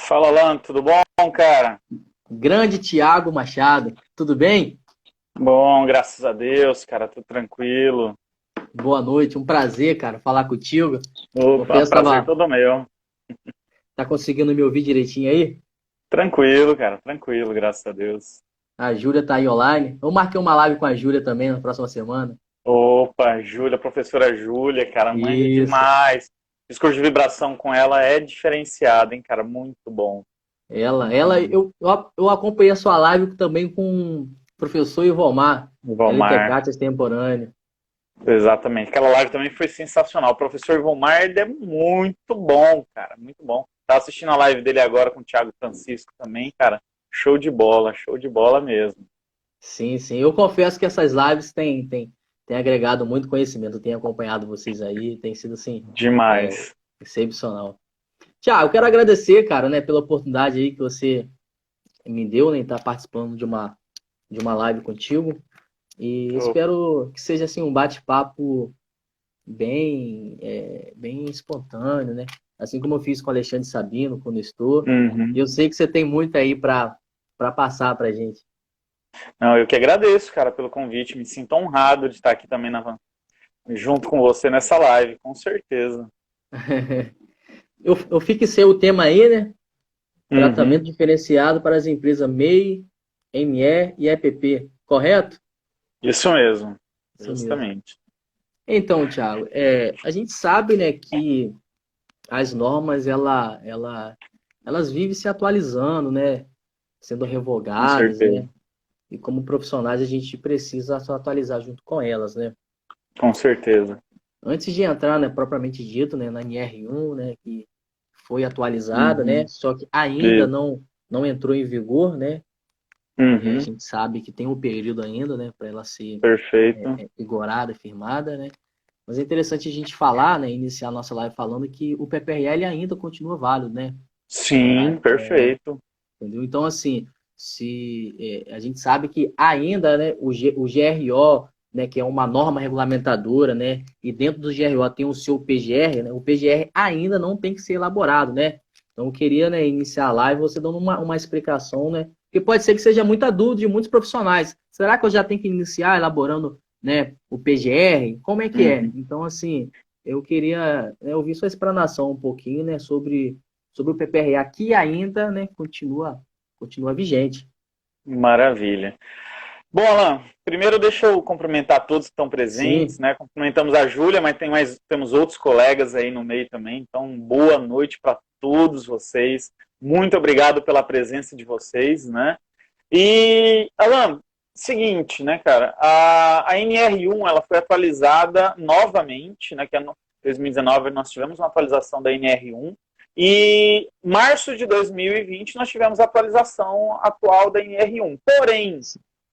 Fala, Alan, tudo bom, cara? Grande Tiago Machado, tudo bem? Bom, graças a Deus, cara, tudo tranquilo. Boa noite, um prazer, cara, falar contigo. Opa, Confesso, prazer todo meu. tá conseguindo me ouvir direitinho aí? Tranquilo, cara, tranquilo, graças a Deus. A Júlia tá aí online. Eu marquei uma live com a Júlia também na próxima semana. Opa, Júlia, professora Júlia, cara, manja Isso. demais. Discurso de vibração com ela é diferenciado, hein, cara, muito bom. Ela, Muito ela, bom. eu, eu eu acompanhei a sua live também com o professor Ivomar, ele que é Ivomar, Cátia extemporâneo. exatamente. Aquela live também foi sensacional. O professor Ivomar, ele é muito bom, cara, muito bom. Tava assistindo a live dele agora com o Thiago Francisco também, cara, show de bola mesmo. Sim, sim. Eu confesso que essas lives têm agregado muito conhecimento. Eu tenho acompanhado vocês aí, tem sido assim, é, Demais. excepcional. Tiago, eu quero agradecer, cara, né, pela oportunidade aí que você me deu, né, estar participando de uma live contigo. E espero que seja assim um bate-papo bem espontâneo, né? Assim como eu fiz com o Alexandre Sabino quando estou. E Uhum. eu sei que você tem muito aí para passar para gente. Não, eu que agradeço, cara, pelo convite. Me sinto honrado de estar aqui também junto com você nessa live, com certeza. Eu fixei o tema aí, né? Uhum. Tratamento diferenciado para as empresas MEI, ME e EPP, correto? Isso mesmo, Isso mesmo. justamente. Então, Thiago, a gente sabe, né, que as normas elas vivem se atualizando, né, sendo Com revogadas, certeza, né, e como profissionais a gente precisa se atualizar junto com elas, né. com certeza. Antes de entrar, né, propriamente dito, né, na NR1, né, que foi atualizada, né, Uhum. só que ainda Isso. não entrou em vigor, né, a Uhum. gente sabe que tem um período ainda, né, para ela ser Perfeito. vigorada, firmada, né. Mas é interessante a gente falar, né, iniciar a nossa live falando que o PPRL ainda continua válido, né? Sim, perfeito. Entendeu? Então, assim, a gente sabe que ainda, né, o GRO, né, que é uma norma regulamentadora, né, e dentro do GRO tem o seu PGR, né, o PGR ainda não tem que ser elaborado, né? Então, eu queria, né, iniciar a live você dando uma explicação, né, porque pode ser que seja muita dúvida de muitos profissionais. Será que eu já tenho que iniciar elaborando, né, o PGR? Como é que é? Uhum. Então, assim, eu queria, né, ouvir sua explanação um pouquinho, né, sobre o PPRA, que ainda, né, continua vigente. Maravilha. Bom, Alan, primeiro deixa eu cumprimentar todos que estão presentes, Sim, né? Cumprimentamos a Júlia, mas temos outros colegas aí no meio também. Então, boa noite para todos vocês. Muito obrigado pela presença de vocês, né? E, Alan, seguinte, né, cara? A NR1 ela foi atualizada novamente, né? Que é no 2019 nós tivemos uma atualização da NR1. E março de 2020 nós tivemos a atualização atual da NR1. Porém,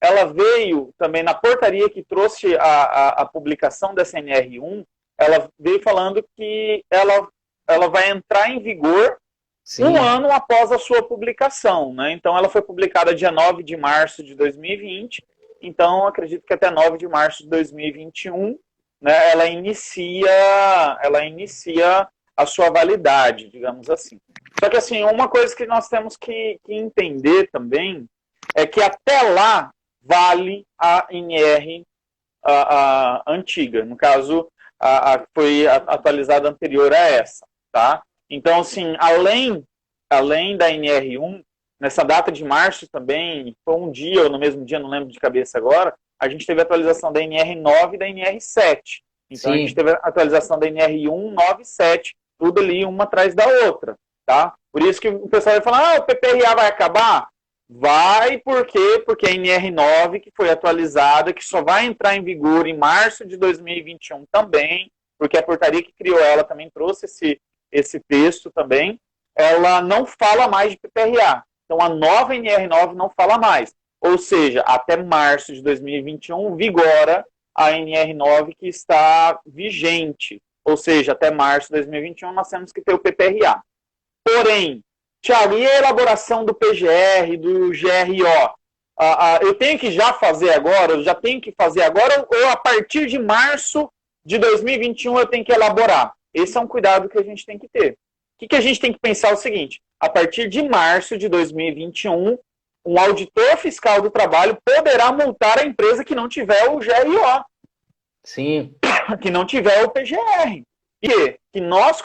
ela veio também na portaria que trouxe a publicação dessa NR1, ela veio falando que ela vai entrar em vigor um sim, ano após a sua publicação. Né? Então, ela foi publicada dia 9 de março de 2020, então acredito que até 9 de março de 2021 né, ela inicia a sua validade, digamos assim. Só que, assim, uma coisa que nós temos que entender também é que até lá vale a NR antiga, no caso, foi atualizada anterior a essa, tá? Então, assim, além da NR1, nessa data de março também, foi um dia ou no mesmo dia, não lembro de cabeça agora, a gente teve a atualização da NR9 e da NR7. Então, a gente sim. teve a atualização da NR1, 9 e 7, tudo ali uma atrás da outra, tá? Por isso que o pessoal vai falar, o PPRA vai acabar? Vai, por quê? Porque a NR9, que foi atualizada, que só vai entrar em vigor em março de 2021 também, porque a portaria que criou ela também trouxe esse texto também, ela não fala mais de PPRA. Então, a nova NR9 não fala mais. Ou seja, até março de 2021 vigora a NR9 que está vigente. Ou seja, até março de 2021 nós temos que ter o PPRA. Porém, Thiago, e a elaboração do PGR, do GRO? Eu tenho que já fazer agora? Eu já tenho que fazer agora? Ou a partir de março de 2021 eu tenho que elaborar? Esse é um cuidado que a gente tem que ter. que a gente tem que pensar é o seguinte, a partir de março de 2021, um auditor fiscal do trabalho poderá multar a empresa que não tiver o GRO. Sim. Que não tiver o PGR. E que nós,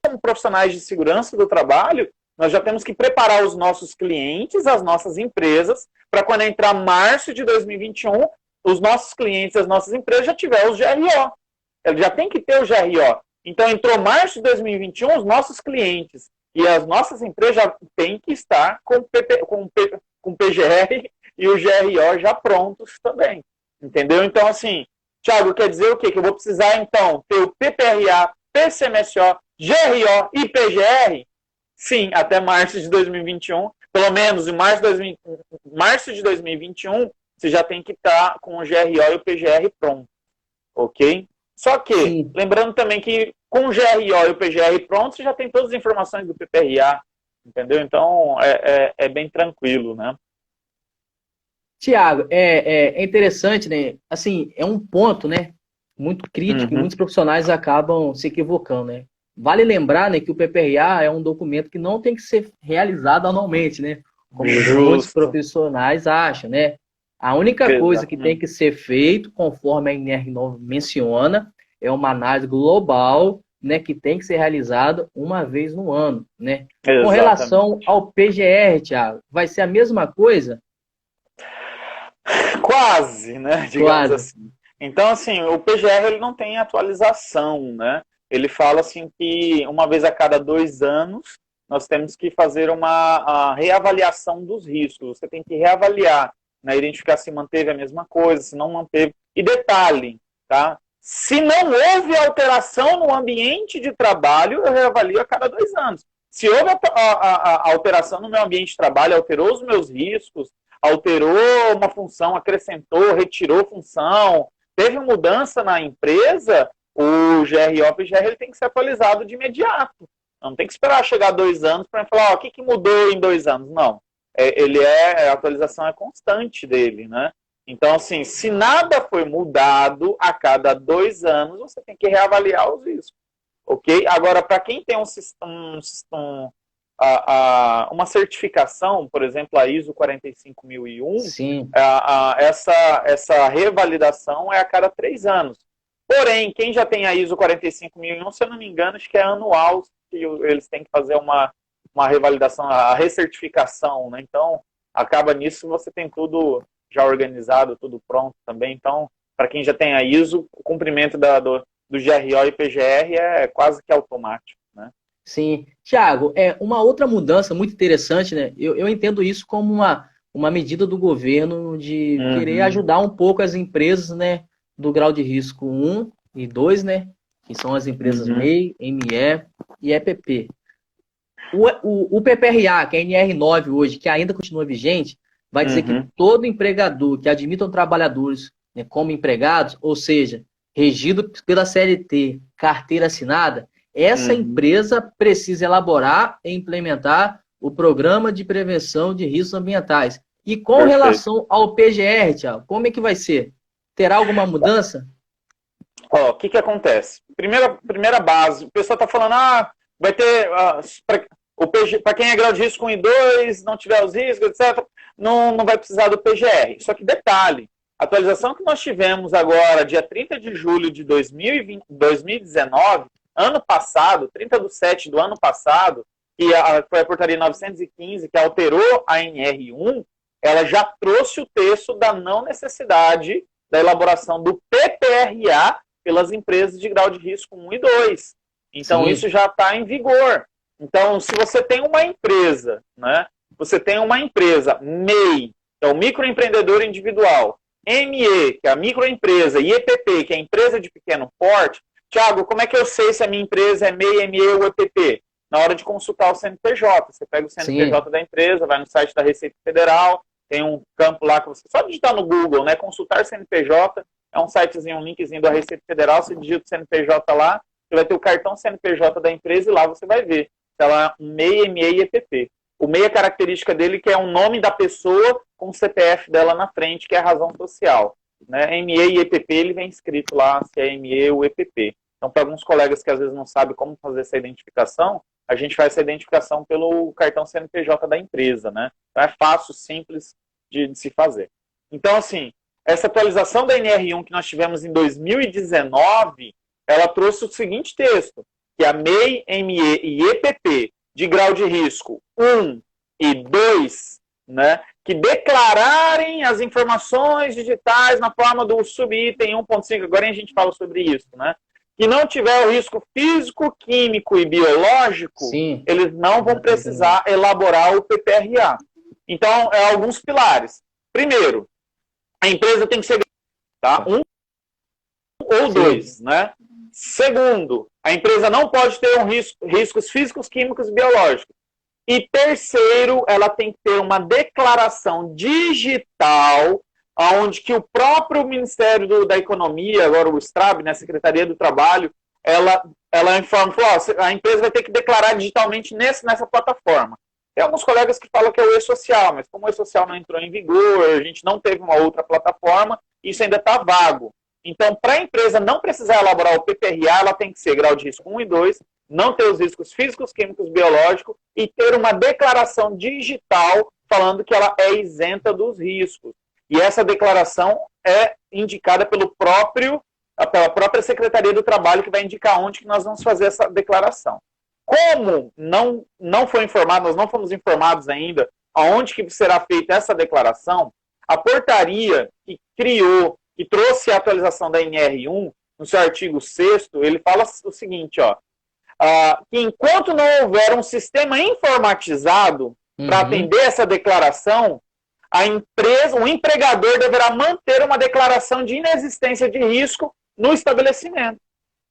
como profissionais de segurança do trabalho, nós já temos que preparar os nossos clientes, as nossas empresas, para quando entrar março de 2021, os nossos clientes, as nossas empresas já tiver os GRO. Ele já tem que ter o GRO. Então, entrou março de 2021, os nossos clientes e as nossas empresas já têm que estar com PGR e o GRO já prontos também. Entendeu? Então, assim, Thiago, quer dizer o quê? Que eu vou precisar, então, ter o PPRA, PCMSO, GRO e PGR? Sim, até março de 2021. Pelo menos em março de 2021, você já tem que estar com o GRO e o PGR pronto. Ok? Só que, sim, lembrando também que com o GRO e o PGR pronto, você já tem todas as informações do PPRA. Entendeu? Então, é bem tranquilo, né? Tiago, é interessante, né? Assim, é um ponto, né? Muito crítico, e muitos profissionais acabam se equivocando, né? Vale lembrar, né, que o PPRA é um documento que não tem que ser realizado anualmente, né? Como muitos profissionais acham, né? A única coisa que tem que ser feito, conforme a NR9 menciona, é uma análise global, né, que tem que ser realizada uma vez no ano, né? Exatamente. Com relação ao PGR, Tiago, vai ser a mesma coisa? Quase, né? Digamos assim. Então, assim, o PGR ele não tem atualização, né? Ele fala assim que uma vez a cada 2 anos nós temos que fazer uma reavaliação dos riscos. Você tem que reavaliar, né? Identificar se manteve a mesma coisa, se não manteve. E detalhe, tá? Se não houve alteração no ambiente de trabalho, eu reavalio a cada 2 anos. Se houve a alteração no meu ambiente de trabalho, alterou os meus riscos, alterou uma função, acrescentou, retirou função, teve mudança na empresa, o GRO e o PGR ele tem que ser atualizado de imediato. Não tem que esperar chegar 2 anos para falar, o que mudou em 2 anos? Não. A atualização é constante dele, né? Então, assim, se nada foi mudado a cada 2 anos, você tem que reavaliar os riscos. Ok? Agora, para quem tem uma certificação, por exemplo, a ISO 45001, sim, essa revalidação é a cada 3 anos. Porém, quem já tem a ISO 45001, se eu não me engano, acho que é anual, que eles têm que fazer uma revalidação, a recertificação, né? Então, acaba nisso, você tem tudo já organizado, tudo pronto também. Então, para quem já tem a ISO, o cumprimento do GRO e PGR é quase que automático, né? Sim. Tiago, uma outra mudança muito interessante, né? Eu entendo isso como uma medida do governo de querer ajudar um pouco as empresas, né, do grau de risco 1 e 2, né? Que são as empresas MEI, ME e EPP. O PPRA, que é a NR9 hoje, que ainda continua vigente, vai dizer que todo empregador que admita trabalhadores, né, como empregados, ou seja, regido pela CLT, carteira assinada, essa empresa precisa elaborar e implementar o programa de prevenção de riscos ambientais. E com relação ao PGR, Thiago, como é que vai ser? Terá alguma mudança? O que acontece? Primeira base, o pessoal está falando, vai ter, para quem é grau de risco 1 e 2, não tiver os riscos, etc., não vai precisar do PGR. Só que detalhe, a atualização que nós tivemos agora, dia 30 de julho de 2019, ano passado, 30/7 do ano passado, que foi a portaria 915, que alterou a NR1, ela já trouxe o texto da não necessidade da elaboração do PPRA pelas empresas de grau de risco 1 e 2. Então, isso já está em vigor. Então, se você tem uma empresa, né? Você tem uma empresa MEI, que é o microempreendedor individual, ME, que é a microempresa, e EPP, que é a empresa de pequeno porte. Tiago, como é que eu sei se a minha empresa é MEI, ME ou EPP? Na hora de consultar o CNPJ. Você pega o CNPJ da empresa, vai no site da Receita Federal, tem um campo lá que você só digitar no Google, né? Consultar CNPJ, é um sitezinho, um linkzinho da Receita Federal, você digita o CNPJ lá, você vai ter o cartão CNPJ da empresa e lá você vai ver se ela é um MEI, ME e EPP. O MEI, a característica dele que é o nome da pessoa com o CPF dela na frente, que é a razão social. Né? ME e EPP, ele vem escrito lá se é ME ou EPP. Então, para alguns colegas que às vezes não sabem como fazer essa identificação, a gente faz essa identificação pelo cartão CNPJ da empresa, né? Então é fácil, simples de se fazer. Então, assim, essa atualização da NR1 que nós tivemos em 2019, ela trouxe o seguinte texto, que a MEI, ME e EPP de grau de risco 1 e 2, né, que declararem as informações digitais na forma do subitem 1.5, agora a gente fala sobre isso, né, que não tiver o risco físico, químico e biológico, sim, eles não vão precisar elaborar o PPRA. Então, alguns pilares. Primeiro, a empresa tem que ser, tá? 1 ou 2, né? Segundo, a empresa não pode ter riscos físicos, químicos e biológicos. E terceiro, ela tem que ter uma declaração digital, onde que o próprio Ministério da Economia, agora o STRAB, né, Secretaria do Trabalho, ela informa, a empresa vai ter que declarar digitalmente nessa plataforma. Tem alguns colegas que falam que é o E-Social, mas como o E-Social não entrou em vigor, a gente não teve uma outra plataforma, isso ainda está vago. Então, para a empresa não precisar elaborar o PPRA, ela tem que ser grau de risco 1 e 2, não ter os riscos físicos, químicos, biológicos e ter uma declaração digital falando que ela é isenta dos riscos. E essa declaração é indicada pela própria Secretaria do Trabalho, que vai indicar onde que nós vamos fazer essa declaração. Como não foi informado, nós não fomos informados ainda aonde que será feita essa declaração, a portaria que trouxe a atualização da NR1, no seu artigo 6º, ele fala o seguinte, que enquanto não houver um sistema informatizado para atender essa declaração, o empregador deverá manter uma declaração de inexistência de risco no estabelecimento.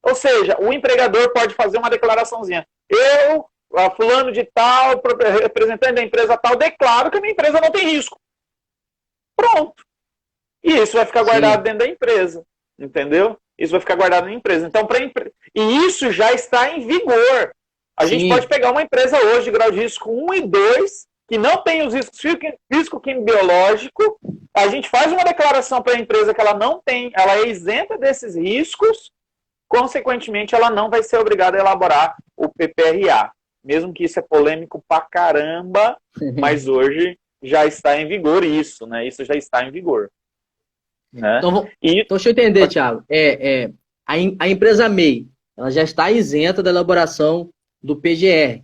Ou seja, o empregador pode fazer uma declaraçãozinha. Eu, fulano de tal, representante da empresa tal, declaro que a minha empresa não tem risco. Pronto. E isso vai ficar guardado dentro da empresa. Entendeu? Isso vai ficar guardado na empresa. Então, e isso já está em vigor. A gente pode pegar uma empresa hoje de grau de risco 1 e 2, que não tem os riscos físico, químico, biológico. A gente faz uma declaração para a empresa que ela não tem, ela é isenta desses riscos. Consequentemente, ela não vai ser obrigada a elaborar o PPRA. Mesmo que isso é polêmico pra caramba, mas hoje já está em vigor isso, né? Isso já está em vigor. Né? Então, deixa eu entender, Thiago. A empresa MEI, ela já está isenta da elaboração do PGR,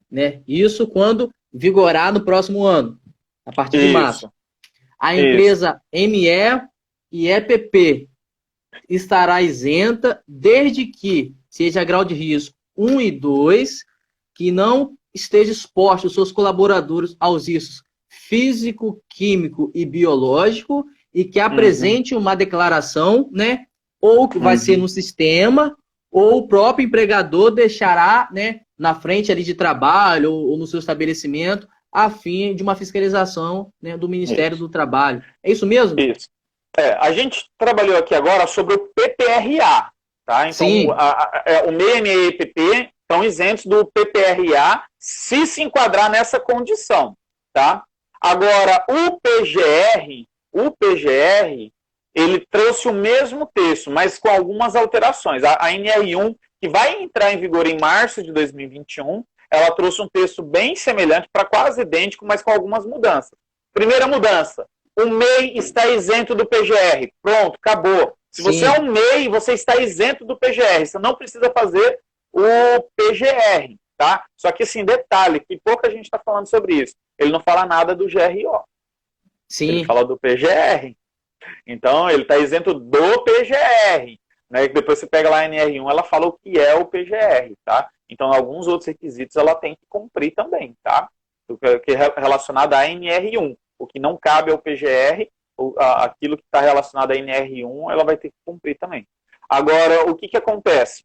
né? Isso quando vigorar no próximo ano, a partir de março. A empresa ME e EPP estará isenta desde que seja grau de risco 1 e 2, que não esteja exposto os seus colaboradores aos riscos físico, químico e biológico e que apresente uma declaração, né, ou que vai ser no sistema, ou o próprio empregador deixará, né, na frente ali de trabalho ou no seu estabelecimento, a fim de uma fiscalização, né, do Ministério do Trabalho. É isso mesmo? Isso. A gente trabalhou aqui agora sobre o PPRA, tá? Então, o MEI e EPP estão isentos do PPRA se enquadrar nessa condição, tá? Agora, o PGR, ele trouxe o mesmo texto, mas com algumas alterações. A NR1, que vai entrar em vigor em março de 2021, ela trouxe um texto bem semelhante, para quase idêntico, mas com algumas mudanças. Primeira mudança, o MEI está isento do PGR. Pronto, acabou. Se você é um MEI, você está isento do PGR. Você não precisa fazer o PGR, tá? Só que, assim, detalhe, que pouca gente está falando sobre isso. Ele não fala nada do GRO. Ele fala do PGR. Então, ele está isento do PGR. Né? Depois você pega lá a NR1, ela fala o que é o PGR, tá? Então, alguns outros requisitos ela tem que cumprir também, tá? Que é relacionado à NR1. O que não cabe ao PGR, aquilo que está relacionado à NR1, ela vai ter que cumprir também. Agora, o que acontece?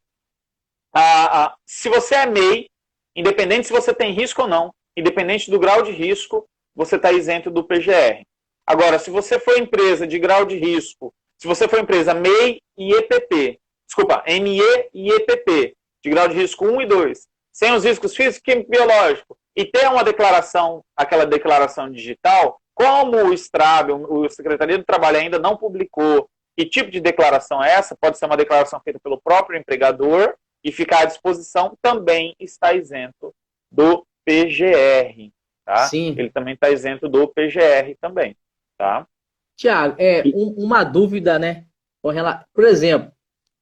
Se você é MEI, independente se você tem risco ou não, independente do grau de risco, você está isento do PGR. Agora, se você for empresa de grau de risco, se você for empresa MEI e EPP, desculpa, ME e EPP, de grau de risco 1 e 2, sem os riscos físicos, químico e biológico, e ter uma declaração, aquela declaração digital, como o STRAB, o Secretaria do Trabalho ainda não publicou que tipo de declaração é essa, pode ser uma declaração feita pelo próprio empregador, e ficar à disposição, também está isento do PGR, tá? Sim. Ele também está isento do PGR também, tá? Tiago, E, uma dúvida, né? Por exemplo,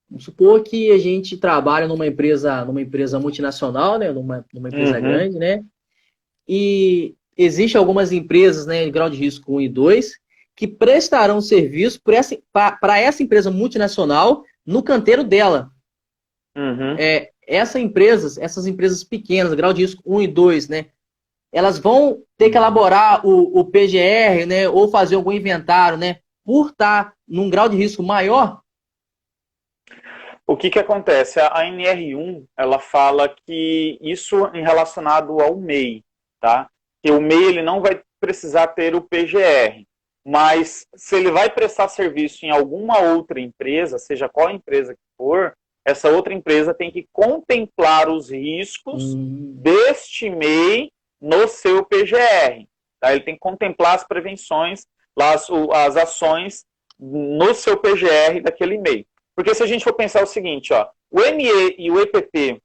vamos supor que a gente trabalha numa empresa multinacional, né? Numa empresa uhum, grande, né? E existem algumas empresas, né, de grau de risco 1 e 2, que prestarão serviço para essa empresa multinacional no canteiro dela. uhum. Essas empresas pequenas, grau de risco 1 e 2, né? Elas vão ter que elaborar o PGR, né? Ou fazer algum inventário, né? Por estar num grau de risco maior. O que acontece? A NR1, ela fala que isso em relacionado ao MEI, tá? Que o MEI ele não vai precisar ter o PGR, mas se ele vai prestar serviço em alguma outra empresa, seja qual empresa que for, essa outra empresa tem que contemplar os riscos deste MEI no seu PGR, tá? Ele tem que contemplar as prevenções, as ações no seu PGR daquele MEI. Porque se a gente for pensar o seguinte, ó, o ME e o EPP,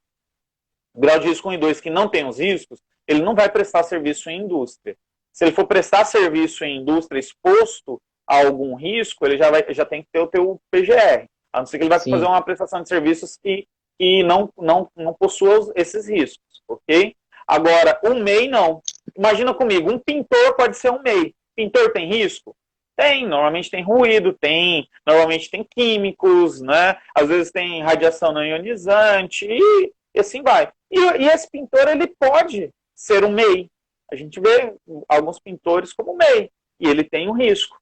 grau de risco 1 e 2, que não tem os riscos, ele não vai prestar serviço em indústria. Se ele for prestar serviço em indústria exposto a algum risco, ele já tem que ter o teu PGR. A não ser que ele vai fazer uma prestação de serviços que não possua esses riscos, ok? Agora, o MEI não. Imagina comigo, um pintor pode ser um MEI. Pintor tem risco? Tem, normalmente tem ruído, normalmente tem químicos, né? Às vezes tem radiação não ionizante e assim vai. E esse pintor, ele pode ser um MEI. A gente vê alguns pintores como MEI e ele tem um risco,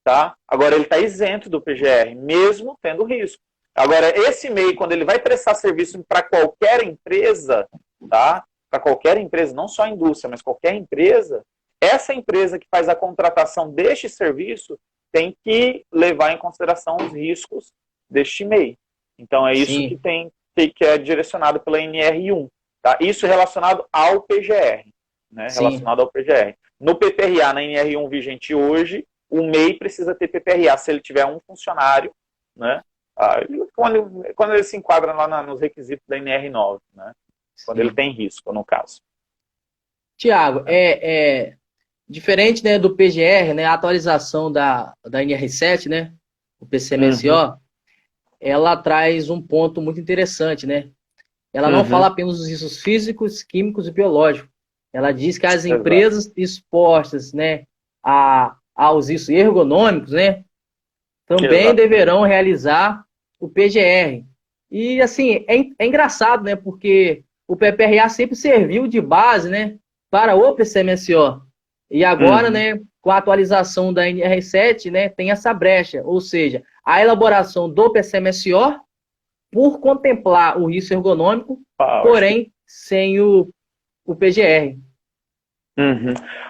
tá? Agora, ele está isento do PGR, mesmo tendo risco. Agora, esse MEI, quando ele vai prestar serviço para qualquer empresa, tá? Para qualquer empresa, não só a indústria, mas qualquer empresa, essa empresa que faz a contratação deste serviço tem que levar em consideração os riscos deste MEI. Então, é isso Sim. que é direcionado pela NR1. Tá? Isso relacionado ao PGR. Né? Relacionado ao PGR. No PPRA, na NR1 vigente hoje, o MEI precisa ter PPRA se ele tiver um funcionário, né? Quando ele se enquadra lá nos requisitos da NR9, né? Quando ele tem risco, no caso. Tiago, diferente, né, do PGR, né, a atualização da NR7, né, o PCMSO, ela traz um ponto muito interessante, né? Ela não fala apenas dos riscos físicos, químicos e biológicos. Ela diz que as empresas expostas, né, aos riscos ergonômicos, né, também deverão realizar o PGR. E, assim, é engraçado, né, porque o PPRA sempre serviu de base, né, para o PCMSO. E agora, né, com a atualização da NR7, né, tem essa brecha, ou seja, a elaboração do PCMSO por contemplar o risco ergonômico, porém sem o PGR.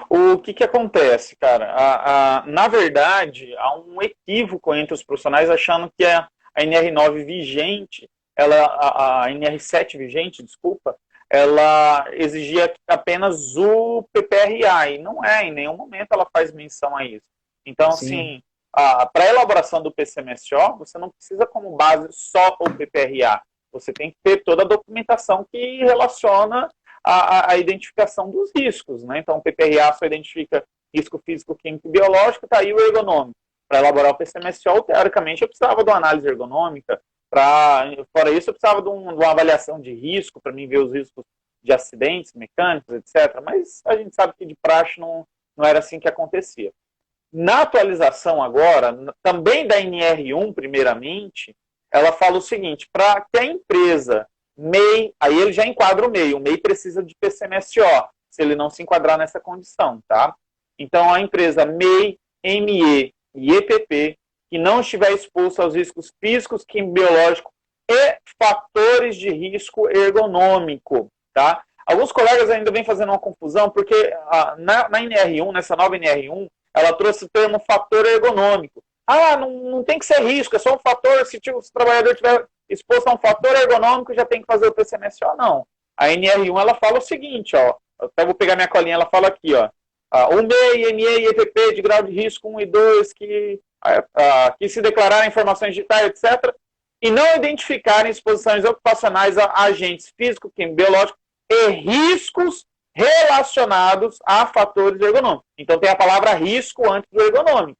O que acontece, cara? Na verdade, há um equívoco entre os profissionais achando que a NR9 vigente, a NR7 vigente, desculpa, ela exigia apenas o PPRA, e não é, em nenhum momento ela faz menção a isso. Então, assim, para a elaboração do PCMSO, você não precisa como base só o PPRA, você tem que ter toda a documentação que relaciona a identificação dos riscos, né? Então, o PPRA só identifica risco físico, químico e biológico, tá aí o ergonômico. Para elaborar o PCMSO, teoricamente, eu precisava de uma análise ergonômica. Fora isso, eu precisava de uma avaliação de risco, para mim ver os riscos de acidentes mecânicos, etc. Mas a gente sabe que de praxe não era assim que acontecia. Na atualização agora, também da NR1, primeiramente, ela fala o seguinte, para que a empresa MEI, aí ele já enquadra o MEI precisa de PCMSO, se ele não se enquadrar nessa condição, tá? Então, a empresa MEI, ME e EPP, que não estiver exposto aos riscos físicos, químico-biológicos e fatores de risco ergonômico, tá? Alguns colegas ainda vêm fazendo uma confusão, porque na NR1, nessa nova NR1, ela trouxe o termo fator ergonômico. Não tem que ser risco, é só um fator, se o trabalhador estiver exposto a um fator ergonômico, já tem que fazer o PCMSO, não. A NR1, ela fala o seguinte, ó, eu até vou pegar minha colinha, ela fala aqui, ó, o MEI, ME e EPP de grau de risco 1 e 2, que se declararem informações digitais, etc., e não identificarem exposições ocupacionais a agentes físicos, químicos, biológicos e riscos relacionados a fatores ergonômicos. Então tem a palavra risco antes do ergonômico.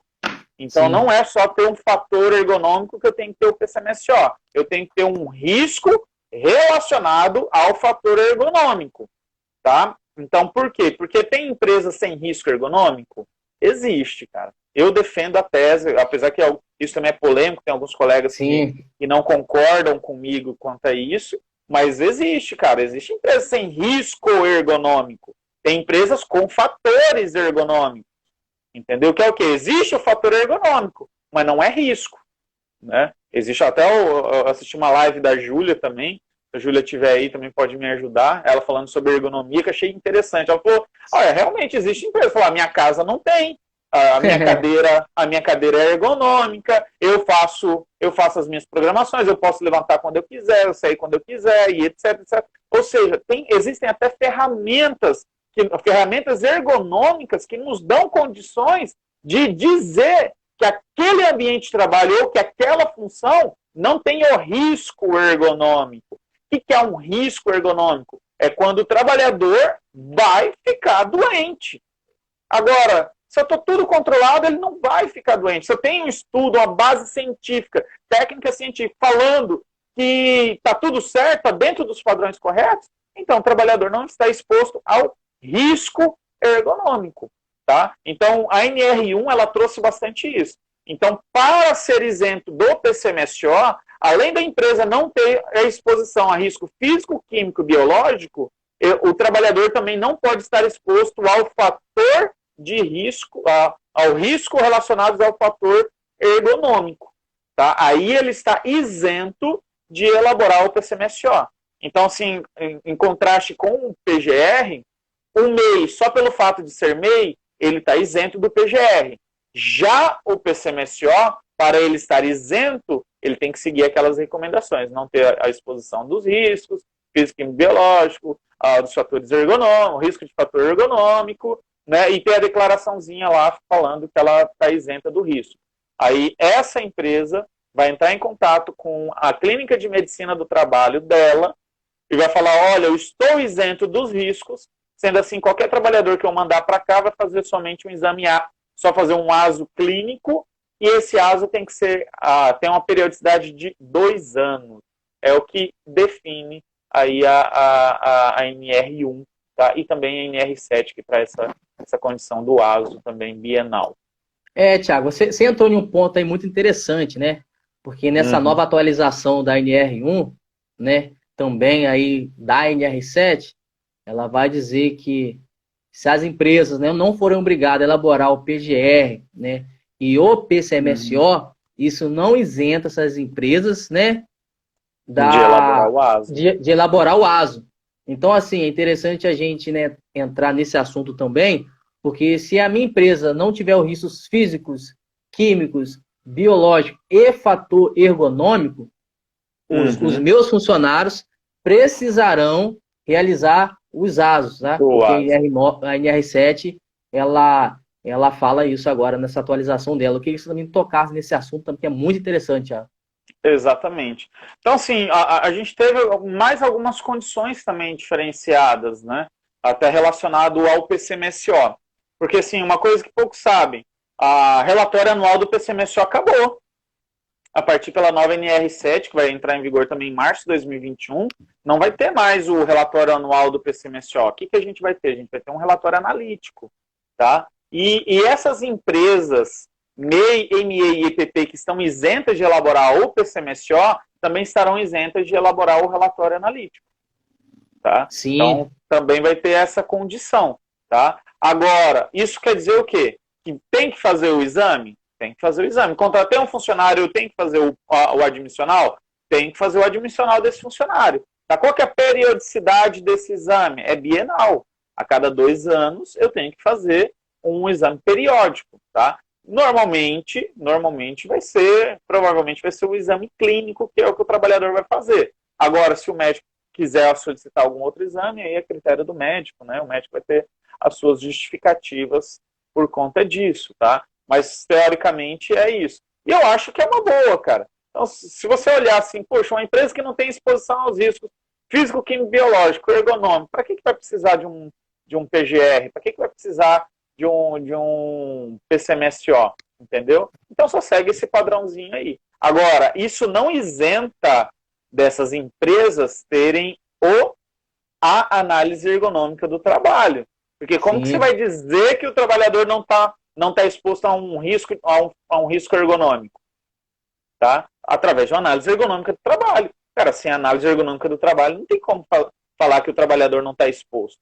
Então Sim. não é só ter um fator ergonômico que eu tenho que ter o PCMSO. Eu tenho que ter um risco relacionado ao fator ergonômico. Tá? Então por quê? Porque tem empresas sem risco ergonômico? Existe, cara. Eu defendo a tese, apesar que isso também é polêmico, tem alguns colegas que não concordam comigo quanto a isso, mas existe, cara. Existe empresas sem risco ergonômico. Tem empresas com fatores ergonômicos. Entendeu? Que é o quê? Existe o fator ergonômico, mas não é risco. Né? Existe até, eu assisti uma live da Júlia também, se a Júlia estiver aí também pode me ajudar, ela falando sobre ergonomia, que achei interessante. Ela falou, olha, realmente existe empresa. Falou, a minha casa não tem. A minha cadeira é ergonômica, eu faço as minhas programações, eu posso levantar quando eu quiser, eu sair quando eu quiser, e etc, etc. Ou seja, existem até ferramentas ergonômicas que nos dão condições de dizer que aquele ambiente de trabalho ou que aquela função não tem o risco ergonômico. O que é um risco ergonômico? É quando o trabalhador vai ficar doente. Agora, se eu estou tudo controlado, ele não vai ficar doente. Se eu tenho um estudo, uma base científica, técnica científica, falando que está tudo certo, está dentro dos padrões corretos, então o trabalhador não está exposto ao risco ergonômico. Tá? Então, a NR1 ela trouxe bastante isso. Então, para ser isento do PCMSO, além da empresa não ter a exposição a risco físico, químico, biológico, o trabalhador também não pode estar exposto ao fator de risco, ao risco relacionado ao fator ergonômico. Tá? Aí ele está isento de elaborar o PCMSO. Então, assim, em contraste com o PGR, o MEI, só pelo fato de ser MEI, ele está isento do PGR. Já o PCMSO, para ele estar isento, ele tem que seguir aquelas recomendações, não ter a exposição dos riscos, físico e biológico, dos fatores ergonômicos, risco de fator ergonômico, né, e ter a declaraçãozinha lá falando que ela está isenta do risco. Aí essa empresa vai entrar em contato com a clínica de medicina do trabalho dela e vai falar, olha, eu estou isento dos riscos, sendo assim, qualquer trabalhador que eu mandar para cá vai fazer somente um exame A, só fazer um ASO clínico, e esse ASO tem que ser, tem uma periodicidade de 2 anos. É o que define aí a NR1, tá? E também a NR7, que traz essa condição do ASO também bienal. Thiago, você entrou em um ponto aí muito interessante, né? Porque nessa nova atualização da NR1, né, também aí da NR7, ela vai dizer que se as empresas, né, não forem obrigadas a elaborar o PGR, né, e o PCMSO, isso não isenta essas empresas, né, de elaborar o ASO. De elaborar o ASO. Então, assim, é interessante a gente, né, entrar nesse assunto também, porque se a minha empresa não tiver os riscos físicos, químicos, biológicos e fator ergonômico, os meus funcionários precisarão realizar os ASOs, né? Porque a NR7, ela fala isso agora nessa atualização dela. Eu queria que você também tocasse nesse assunto também, que é muito interessante, Thiago. Exatamente. Então, assim, a gente teve mais algumas condições também diferenciadas, né? Até relacionado ao PCMSO. Porque, assim, uma coisa que poucos sabem, a relatório anual do PCMSO acabou. A partir pela nova NR7, que vai entrar em vigor também em março de 2021, não vai ter mais o relatório anual do PCMSO. O que a gente vai ter? A gente vai ter um relatório analítico, tá? E essas empresas MEI, MEI e EPP que estão isentas de elaborar o PCMSO, também estarão isentas de elaborar o relatório analítico, tá? Sim. Então, também vai ter essa condição, tá? Agora, isso quer dizer o quê? Que tem que fazer o exame? Tem que fazer o exame. Contratei um funcionário, eu tenho que fazer o admissional? Tem que fazer o admissional desse funcionário. Tá? Qual que é a periodicidade desse exame? É bienal. A cada 2 anos eu tenho que fazer um exame periódico. Tá? Normalmente provavelmente vai ser o exame clínico, que é o que o trabalhador vai fazer. Agora, se o médico quiser solicitar algum outro exame, aí é critério do médico, né? O médico vai ter as suas justificativas por conta disso, tá? Mas, teoricamente, é isso. E eu acho que é uma boa, cara. Então, se você olhar assim, poxa, uma empresa que não tem exposição aos riscos físico, químico, biológico, ergonômico, para que vai precisar de um PGR? Para que vai precisar de um PCMSO? Entendeu? Então, só segue esse padrãozinho aí. Agora, isso não isenta dessas empresas terem a análise ergonômica do trabalho. Porque como que você vai dizer que o trabalhador não tá exposto a um risco, a um risco ergonômico? Tá? Através de uma análise ergonômica do trabalho. Cara, sem análise ergonômica do trabalho, não tem como falar que o trabalhador não está exposto.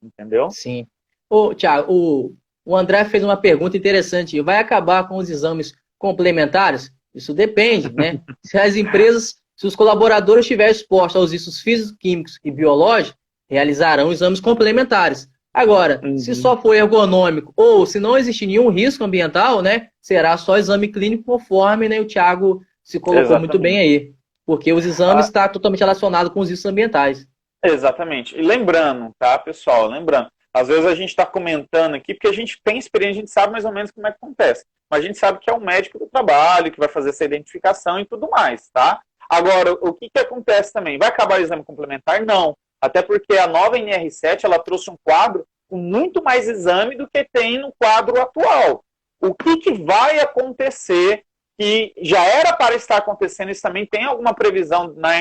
Entendeu? Sim. Ô, Thiago, o André fez uma pergunta interessante. Vai acabar com os exames complementares? Isso depende, né? Se as empresas, se os colaboradores estiverem expostos aos riscos físicos, químicos e biológicos, realizarão exames complementares. Agora, se só for ergonômico ou se não existir nenhum risco ambiental, né, será só exame clínico conforme, né, o Thiago se colocou muito bem aí. Porque os exames estão totalmente relacionados com os riscos ambientais. Exatamente. E lembrando, tá, pessoal? Lembrando, às vezes a gente está comentando aqui, porque a gente tem experiência, a gente sabe mais ou menos como é que acontece. Mas a gente sabe que é o médico do trabalho, que vai fazer essa identificação e tudo mais, tá? Agora, o que acontece também? Vai acabar o exame complementar? Não. Até porque a nova NR7, ela trouxe um quadro com muito mais exame do que tem no quadro atual. O que vai acontecer, que já era para estar acontecendo, isso também tem alguma previsão na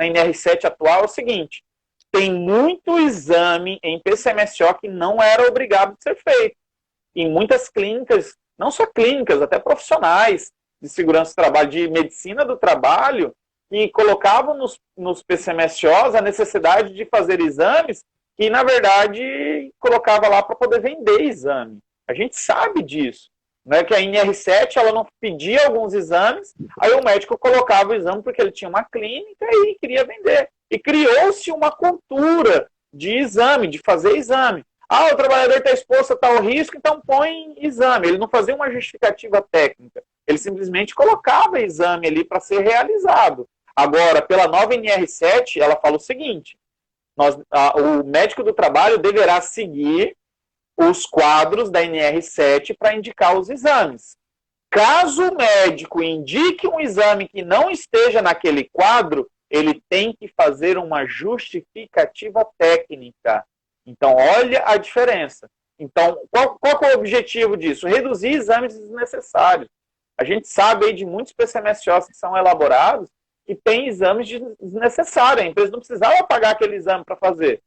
NR7 atual, é o seguinte: tem muito exame em PCMSO que não era obrigado de ser feito. Em muitas clínicas, não só clínicas, até profissionais de segurança do trabalho, de medicina do trabalho, que colocavam nos PCMSOs a necessidade de fazer exames que, na verdade, colocava lá para poder vender exame. A gente sabe disso. Né, que a NR7 ela não pedia alguns exames, aí o médico colocava o exame porque ele tinha uma clínica e queria vender. E criou-se uma cultura de exame, de fazer exame. Ah, o trabalhador está exposto a tal risco, então põe exame. Ele não fazia uma justificativa técnica. Ele simplesmente colocava exame ali para ser realizado. Agora, pela nova NR7, ela fala o seguinte: o médico do trabalho deverá seguir os quadros da NR7 para indicar os exames. Caso o médico indique um exame que não esteja naquele quadro, ele tem que fazer uma justificativa técnica. Então, olha a diferença. Então, qual é o objetivo disso? Reduzir exames desnecessários. A gente sabe aí de muitos PCMSOs que são elaborados que tem exames desnecessários. A empresa não precisava pagar aquele exame para fazer,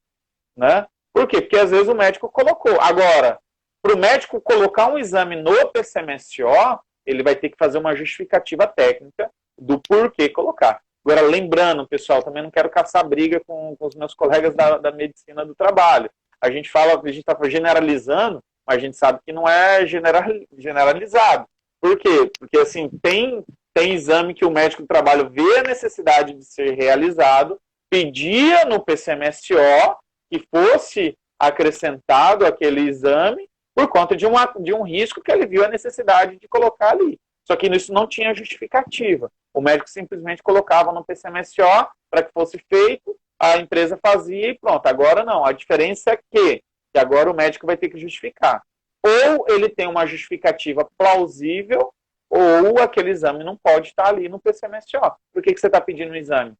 né? Por quê? Porque às vezes o médico colocou. Agora, para o médico colocar um exame no PCMSO, ele vai ter que fazer uma justificativa técnica do porquê colocar. Agora, lembrando, pessoal, também não quero caçar briga com os meus colegas da medicina do trabalho. A gente está generalizando, mas a gente sabe que não é generalizado. Por quê? Porque assim, tem exame que o médico do trabalho vê a necessidade de ser realizado, pedia no PCMSO que fosse acrescentado aquele exame por conta de um risco que ele viu a necessidade de colocar ali. Só que isso não tinha justificativa. O médico simplesmente colocava no PCMSO para que fosse feito, a empresa fazia e pronto. Agora não. A diferença é que agora o médico vai ter que justificar. Ou ele tem uma justificativa plausível, ou aquele exame não pode estar ali no PCMSO. Por que você está pedindo o exame?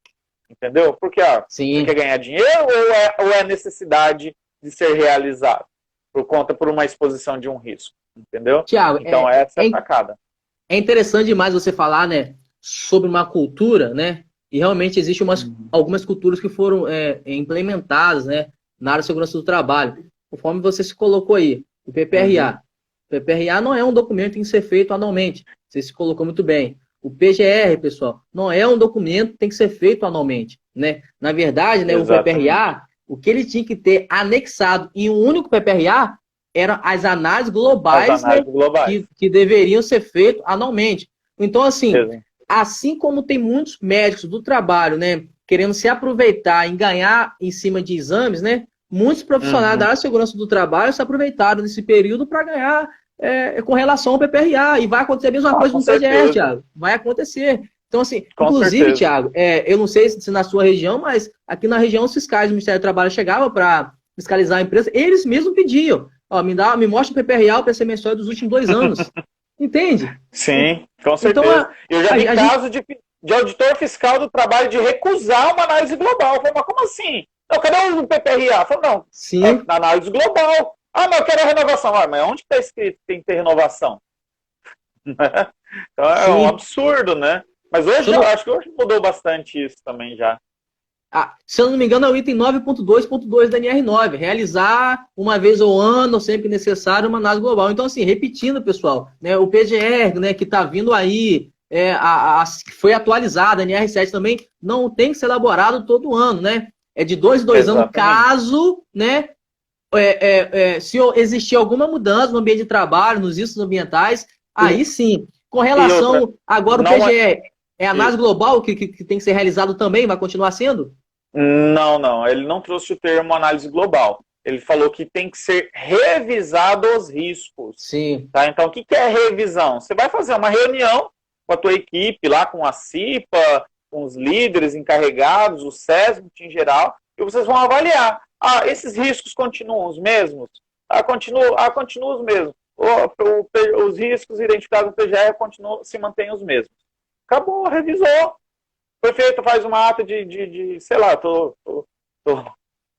Entendeu? Porque você quer ganhar dinheiro ou é necessidade de ser realizado por uma exposição de um risco? Entendeu? Thiago, então essa é a sacada. É interessante demais você falar, né, sobre uma cultura, né? E realmente existem algumas culturas que foram implementadas, né, na área de segurança do trabalho. Conforme você se colocou aí, o PPRA. O PPRA não é um documento que tem que ser feito anualmente. Você se colocou muito bem. O PGR, pessoal, não é um documento que tem que ser feito anualmente, né? Na verdade, né, o PPRA, o que ele tinha que ter anexado em um único PPRA eram as análises globais, que deveriam ser feitas anualmente. Então, assim como tem muitos médicos do trabalho, né, querendo se aproveitar em ganhar em cima de exames, né, muitos profissionais da área de segurança do trabalho se aproveitaram desse período para ganhar com relação ao PPRA. E vai acontecer a mesma coisa no PGR, Thiago. Vai acontecer. Então, assim, inclusive, Thiago, eu não sei se na sua região, mas aqui na região os fiscais do Ministério do Trabalho chegavam para fiscalizar a empresa, eles mesmos pediam. Me mostra o PPRA, o PCMSO dos últimos 2 anos. Entende? Sim, com certeza. Então, eu já vi caso de de auditor fiscal do trabalho de recusar uma análise global. Eu falei, mas como assim? Não, cadê o PPRA? Eu falei, não, Sim. na análise global. Ah, mas eu quero a renovação. Ah, mas onde está escrito que tem que ter renovação? Então é um Sim. absurdo, né? Mas hoje eu acho que hoje mudou bastante isso também já. Se eu não me engano, é o item 9.2.2 da NR9, realizar uma vez ao ano, sempre que necessário, uma análise global. Então, assim, repetindo, pessoal, né, o PGR, né, que está vindo aí, que foi atualizada, a NR7 também, não tem que ser elaborado todo ano, né? É de 2 em 2 anos, caso, né, se existir alguma mudança no ambiente de trabalho, nos riscos ambientais, aí sim. Com relação agora o PGR, é a análise global que tem que ser realizado também, vai continuar sendo? Não. Ele não trouxe o termo análise global. Ele falou que tem que ser revisado os riscos. Sim. Tá? Então, o que é revisão? Você vai fazer uma reunião com a tua equipe, lá com a CIPA, com os líderes encarregados, o SESMIT em geral, e vocês vão avaliar. Ah, esses riscos continuam os mesmos? Continuam os mesmos. Os riscos identificados no PGR se mantêm os mesmos. Acabou, revisou. Foi feito, faz uma ata sei lá, tô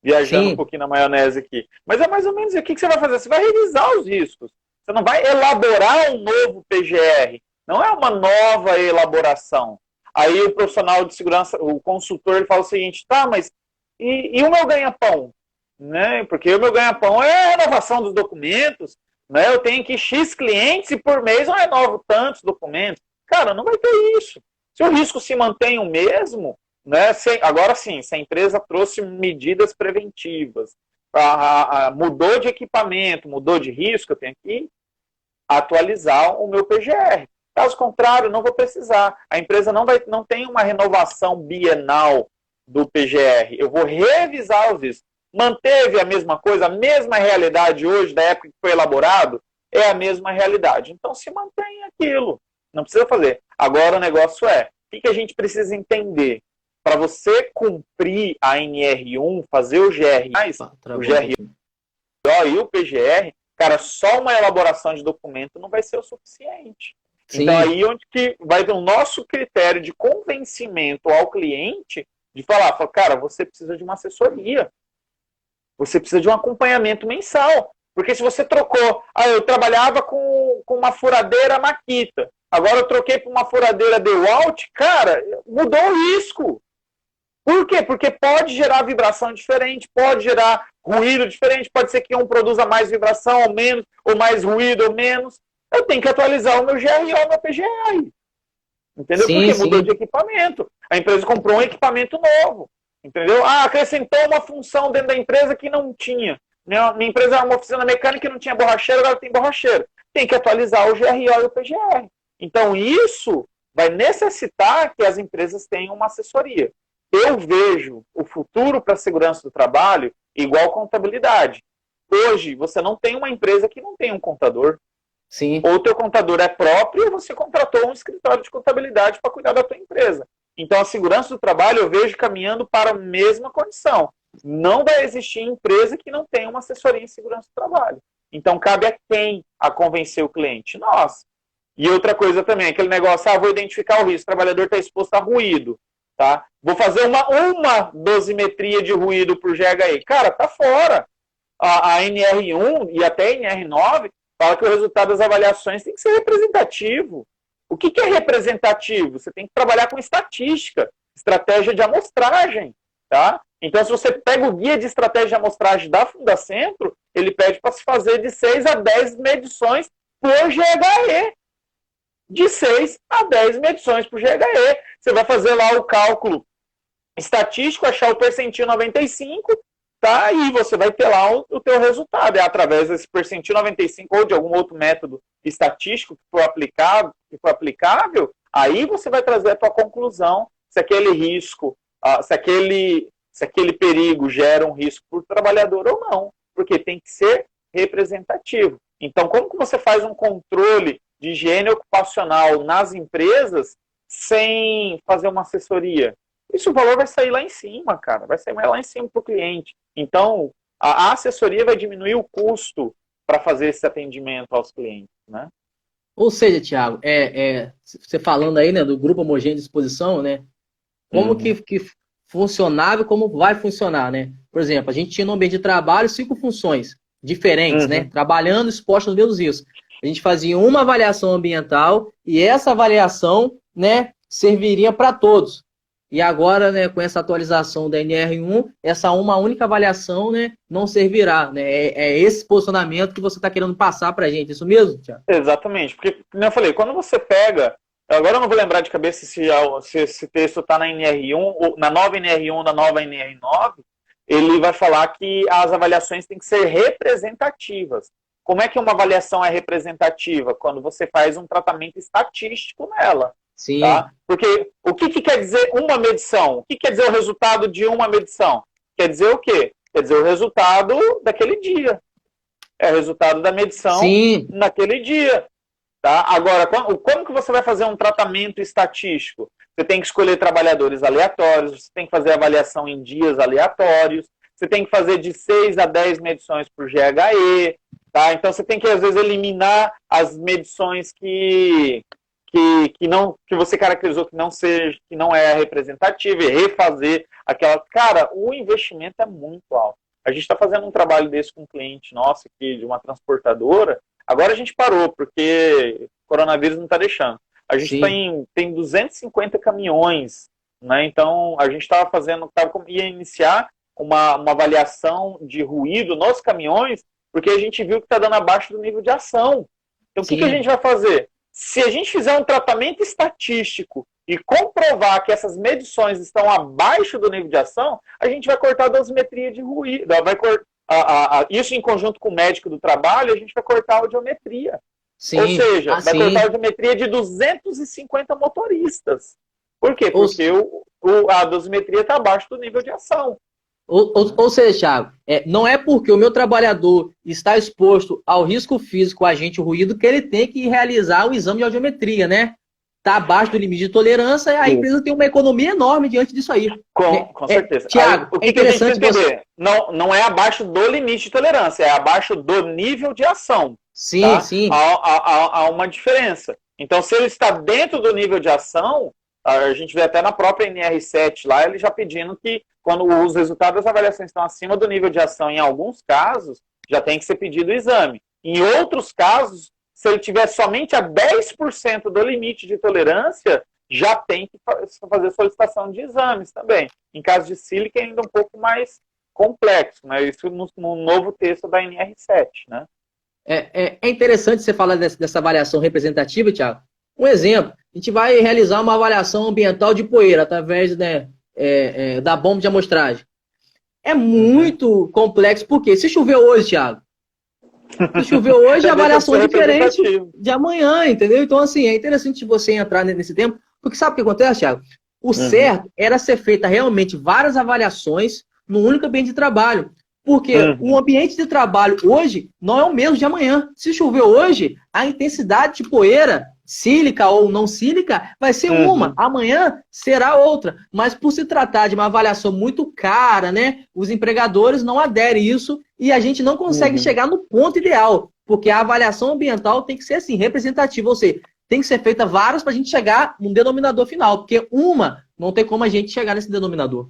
viajando Sim. um pouquinho na maionese aqui. Mas é mais ou menos o que você vai fazer? Você vai revisar os riscos. Você não vai elaborar um novo PGR. Não é uma nova elaboração. Aí o profissional de segurança, o consultor, ele fala o seguinte, tá, mas e o meu ganha-pão? Né? Porque o meu ganha-pão é a renovação dos documentos. Né? Eu tenho que X clientes e por mês eu renovo tantos documentos. Cara, não vai ter isso. Se o risco se mantém o mesmo, né, agora sim, se a empresa trouxe medidas preventivas, mudou de equipamento, mudou de risco, eu tenho que atualizar o meu PGR. Caso contrário, não vou precisar. A empresa não tem uma renovação bienal do PGR. Eu vou revisar os riscos. Manteve a mesma coisa, a mesma realidade hoje, da época que foi elaborado, é a mesma realidade. Então, se mantém aquilo. Não precisa fazer. Agora o negócio o que a gente precisa entender? Para você cumprir a NR1, fazer o GRI, o GRO e o PGR, cara, só uma elaboração de documento não vai ser o suficiente. Sim. Então aí onde que vai ter o nosso critério de convencimento ao cliente de falar, cara, você precisa de uma assessoria. Você precisa de um acompanhamento mensal. Porque se você trocou, eu trabalhava com uma furadeira Makita, agora eu troquei para uma furadeira DeWalt, cara, mudou o risco. Por quê? Porque pode gerar vibração diferente, pode gerar ruído diferente, pode ser que um produza mais vibração ou menos, ou mais ruído ou menos. Eu tenho que atualizar o meu GRO, o meu PGR. Entendeu? Porque mudou de equipamento. A empresa comprou um equipamento novo. Entendeu? Acrescentou uma função dentro da empresa que não tinha. Minha empresa era uma oficina mecânica que não tinha borracheiro, agora tem borracheiro. Tem que atualizar o GRO e o PGR. Então, isso vai necessitar que as empresas tenham uma assessoria. Eu vejo o futuro para a segurança do trabalho igual contabilidade. Hoje, você não tem uma empresa que não tem um contador. Sim. Ou o teu contador é próprio ou você contratou um escritório de contabilidade para cuidar da tua empresa. Então, a segurança do trabalho eu vejo caminhando para a mesma condição. Não vai existir empresa que não tenha uma assessoria em segurança do trabalho. Então, cabe a quem a convencer o cliente? Nós. E outra coisa também, aquele negócio, vou identificar o risco, o trabalhador está exposto a ruído. Tá? Vou fazer uma dosimetria de ruído para o GHI. Cara, tá fora. A NR1 e até a NR9 fala que o resultado das avaliações tem que ser representativo. O que é representativo? Você tem que trabalhar com estatística, estratégia de amostragem. Tá? Então, se você pega o guia de estratégia de amostragem da Fundacentro, ele pede para se fazer de 6 a 10 medições por GHE. De 6 a 10 medições por GHE. Você vai fazer lá o cálculo estatístico, achar o percentil 95, tá? E você vai ter lá o teu resultado. É através desse percentil 95 ou de algum outro método estatístico que for aplicável, aí você vai trazer a tua conclusão se aquele risco, se aquele perigo gera um risco para o trabalhador ou não. Porque tem que ser representativo. Então, como que você faz um controle de higiene ocupacional nas empresas sem fazer uma assessoria? Isso, o valor vai sair lá em cima, cara. Vai sair lá em cima para o cliente. Então, a assessoria vai diminuir o custo para fazer esse atendimento aos clientes, né? Ou seja, Thiago, você falando aí, né, do grupo homogêneo de exposição, né? Como que funcionava e como vai funcionar, né? Por exemplo, a gente tinha no ambiente de trabalho 5 funções diferentes, né? Trabalhando expostos aos mesmos riscos. A gente fazia uma avaliação ambiental e essa avaliação, né, serviria para todos. E agora, né, com essa atualização da NR1, essa uma única avaliação, né, não servirá, né? É esse posicionamento que você está querendo passar para a gente, isso mesmo, Thiago? Exatamente, porque, como eu falei, quando você pega, agora eu não vou lembrar de cabeça se esse texto está na NR1, ou na nova NR1 ou na nova NR9, ele vai falar que as avaliações têm que ser representativas. Como é que uma avaliação é representativa? Quando você faz um tratamento estatístico nela. Sim. Tá? Porque o que quer dizer uma medição? O que quer dizer o resultado de uma medição? Quer dizer o quê? Quer dizer o resultado daquele dia. É o resultado da medição naquele dia. Tá? Agora, como que você vai fazer um tratamento estatístico? Você tem que escolher trabalhadores aleatórios, você tem que fazer avaliação em dias aleatórios, você tem que fazer de 6 a 10 medições por GHE, tá? Então você tem que, às vezes, eliminar as medições que você caracterizou que não é representativa e refazer aquela. Cara, o investimento é muito alto. A gente está fazendo um trabalho desse com um cliente nosso aqui, de uma transportadora. Agora a gente parou, porque o coronavírus não está deixando. A gente tem 250 caminhões, né? Então a gente ia iniciar uma avaliação de ruído nos caminhões, porque a gente viu que está dando abaixo do nível de ação. Então o que a gente vai fazer? Se a gente fizer um tratamento estatístico e comprovar que essas medições estão abaixo do nível de ação, a gente vai cortar a dosimetria de ruído, isso em conjunto com o médico do trabalho, a gente vai cortar a audiometria. Ou seja, vai cortar a audiometria de 250 motoristas. Por quê? Porque a dosimetria está abaixo do nível de ação. Ou seja, Thiago, não é porque o meu trabalhador está exposto ao risco físico, agente ruído, que ele tem que realizar o exame de audiometria, né? Está abaixo do limite de tolerância, e a empresa tem uma economia enorme diante disso aí. Com certeza. Thiago, o que a gente tem que entender? Não é abaixo do limite de tolerância, é abaixo do nível de ação. Sim, tá? sim. Há uma diferença. Então, se ele está dentro do nível de ação, a gente vê até na própria NR7 lá, ele já pedindo que, quando os resultados das avaliações estão acima do nível de ação, em alguns casos, já tem que ser pedido o exame. Em outros casos, se ele tiver somente a 10% do limite de tolerância, já tem que fazer solicitação de exames também. Em caso de sílica, é ainda um pouco mais complexo, né? Isso no novo texto da NR7, né? É interessante você falar dessa avaliação representativa, Thiago. Um exemplo, a gente vai realizar uma avaliação ambiental de poeira através, né, da bomba de amostragem. É muito complexo, porque se chover hoje, Thiago, se chover hoje, a avaliação é diferente de amanhã, entendeu? Então, assim, é interessante você entrar nesse tempo, porque sabe o que acontece, Thiago? O certo era ser feita realmente várias avaliações num único ambiente de trabalho. Porque o ambiente de trabalho hoje não é o mesmo de amanhã. Se chover hoje, a intensidade de poeira, sílica ou não sílica, vai ser uma. Amanhã será outra. Mas por se tratar de uma avaliação muito cara, né, os empregadores não aderem a isso e a gente não consegue chegar no ponto ideal. Porque a avaliação ambiental tem que ser assim, representativa. Ou seja, tem que ser feita várias para a gente chegar num denominador final. Porque uma não tem como a gente chegar nesse denominador.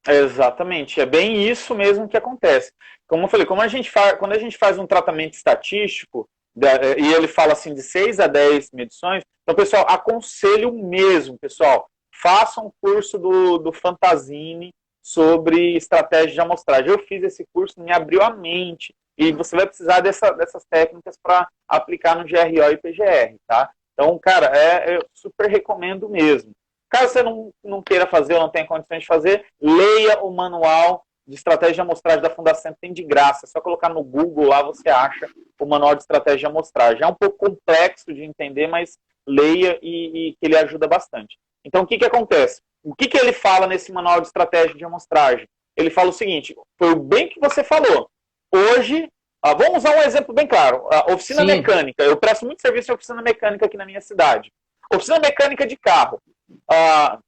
Exatamente, é bem isso mesmo que acontece. Como eu falei, quando a gente faz um tratamento estatístico, e ele fala assim de 6 a 10 medições, então, pessoal, aconselho mesmo, pessoal, façam um curso do Fantazini sobre estratégia de amostragem. Eu fiz esse curso, me abriu a mente, e você vai precisar dessas técnicas para aplicar no GRO e PGR, tá? Então, cara, eu super recomendo mesmo. Caso você não queira fazer ou não tenha condições de fazer, leia o manual de estratégia de amostragem da Fundação, tem de graça. É só colocar no Google lá, você acha o manual de estratégia de amostragem. É um pouco complexo de entender, mas leia e que ele ajuda bastante. Então, o que acontece? O que ele fala nesse manual de estratégia de amostragem? Ele fala o seguinte, foi bem que você falou. Hoje, vamos usar um exemplo bem claro. A oficina mecânica. Eu presto muito serviço de oficina mecânica aqui na minha cidade. Oficina mecânica de carro.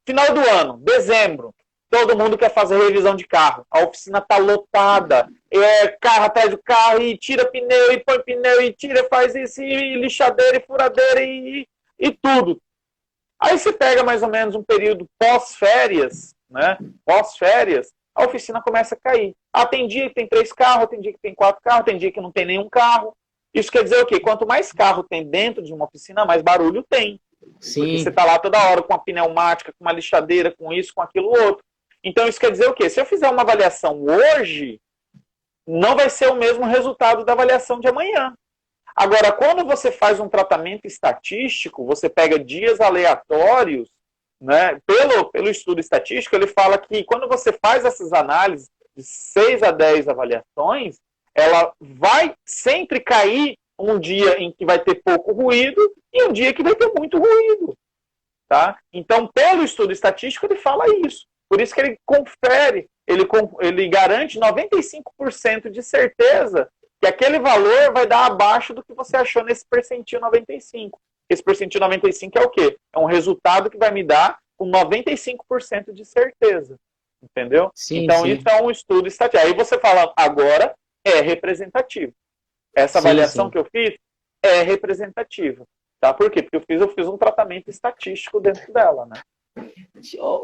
Final do ano, dezembro, todo mundo quer fazer revisão de carro. A oficina tá lotada. Carro atrás do carro, e tira pneu, e põe pneu, e tira, faz isso, e lixadeira, e furadeira, e tudo. Aí você pega mais ou menos um período pós-férias, né? Pós-férias, a oficina começa a cair. Tem dia que tem 3 carros, tem dia que tem 4 carros, tem dia que não tem nenhum carro. Isso quer dizer o quê? Quanto mais carro tem dentro de uma oficina, mais barulho tem. Sim. Porque você está lá toda hora com uma pneumática, com uma lixadeira, com isso, com aquilo outro. Então isso quer dizer o quê? Se eu fizer uma avaliação hoje, não vai ser o mesmo resultado da avaliação de amanhã. Agora, quando você faz um tratamento estatístico, você pega dias aleatórios, né? Pelo estudo estatístico, ele fala que quando você faz essas análises de 6 a 10 avaliações, ela vai sempre cair um dia em que vai ter pouco ruído e um dia que vai ter muito ruído. Tá? Então, pelo estudo estatístico, ele fala isso. Por isso que ele confere, ele garante 95% de certeza que aquele valor vai dar abaixo do que você achou nesse percentil 95. Esse percentil 95 é o quê? É um resultado que vai me dar com 95% de certeza. Entendeu? Sim, então, sim. isso é um estudo estatístico. Aí você fala, agora é representativo. Essa avaliação que eu fiz é representativa. Tá? Por quê? Porque eu fiz um tratamento estatístico dentro dela, né?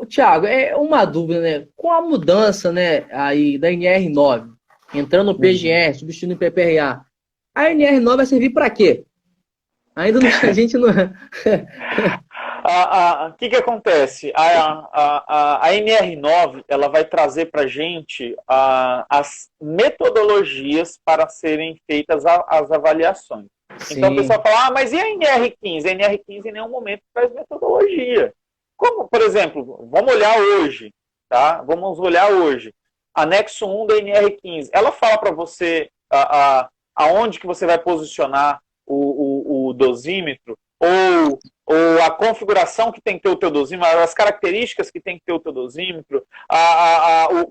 Tiago, é uma dúvida, né? Com a mudança, né, aí da NR9, entrando no PGR, substituindo o PPRA, a NR9 vai servir para quê? Ainda não, a gente não... O que acontece? A NR9 ela vai trazer para a gente as metodologias para serem feitas as avaliações. Sim. Então o pessoal fala, mas e a NR15? A NR15 em nenhum momento traz metodologia. Como, por exemplo, vamos olhar hoje, tá? Vamos olhar hoje. Anexo 1 da NR15. Ela fala para você aonde que você vai posicionar o dosímetro, ou a configuração que tem que ter o teu dosímetro, as características que tem que ter o teu dosímetro,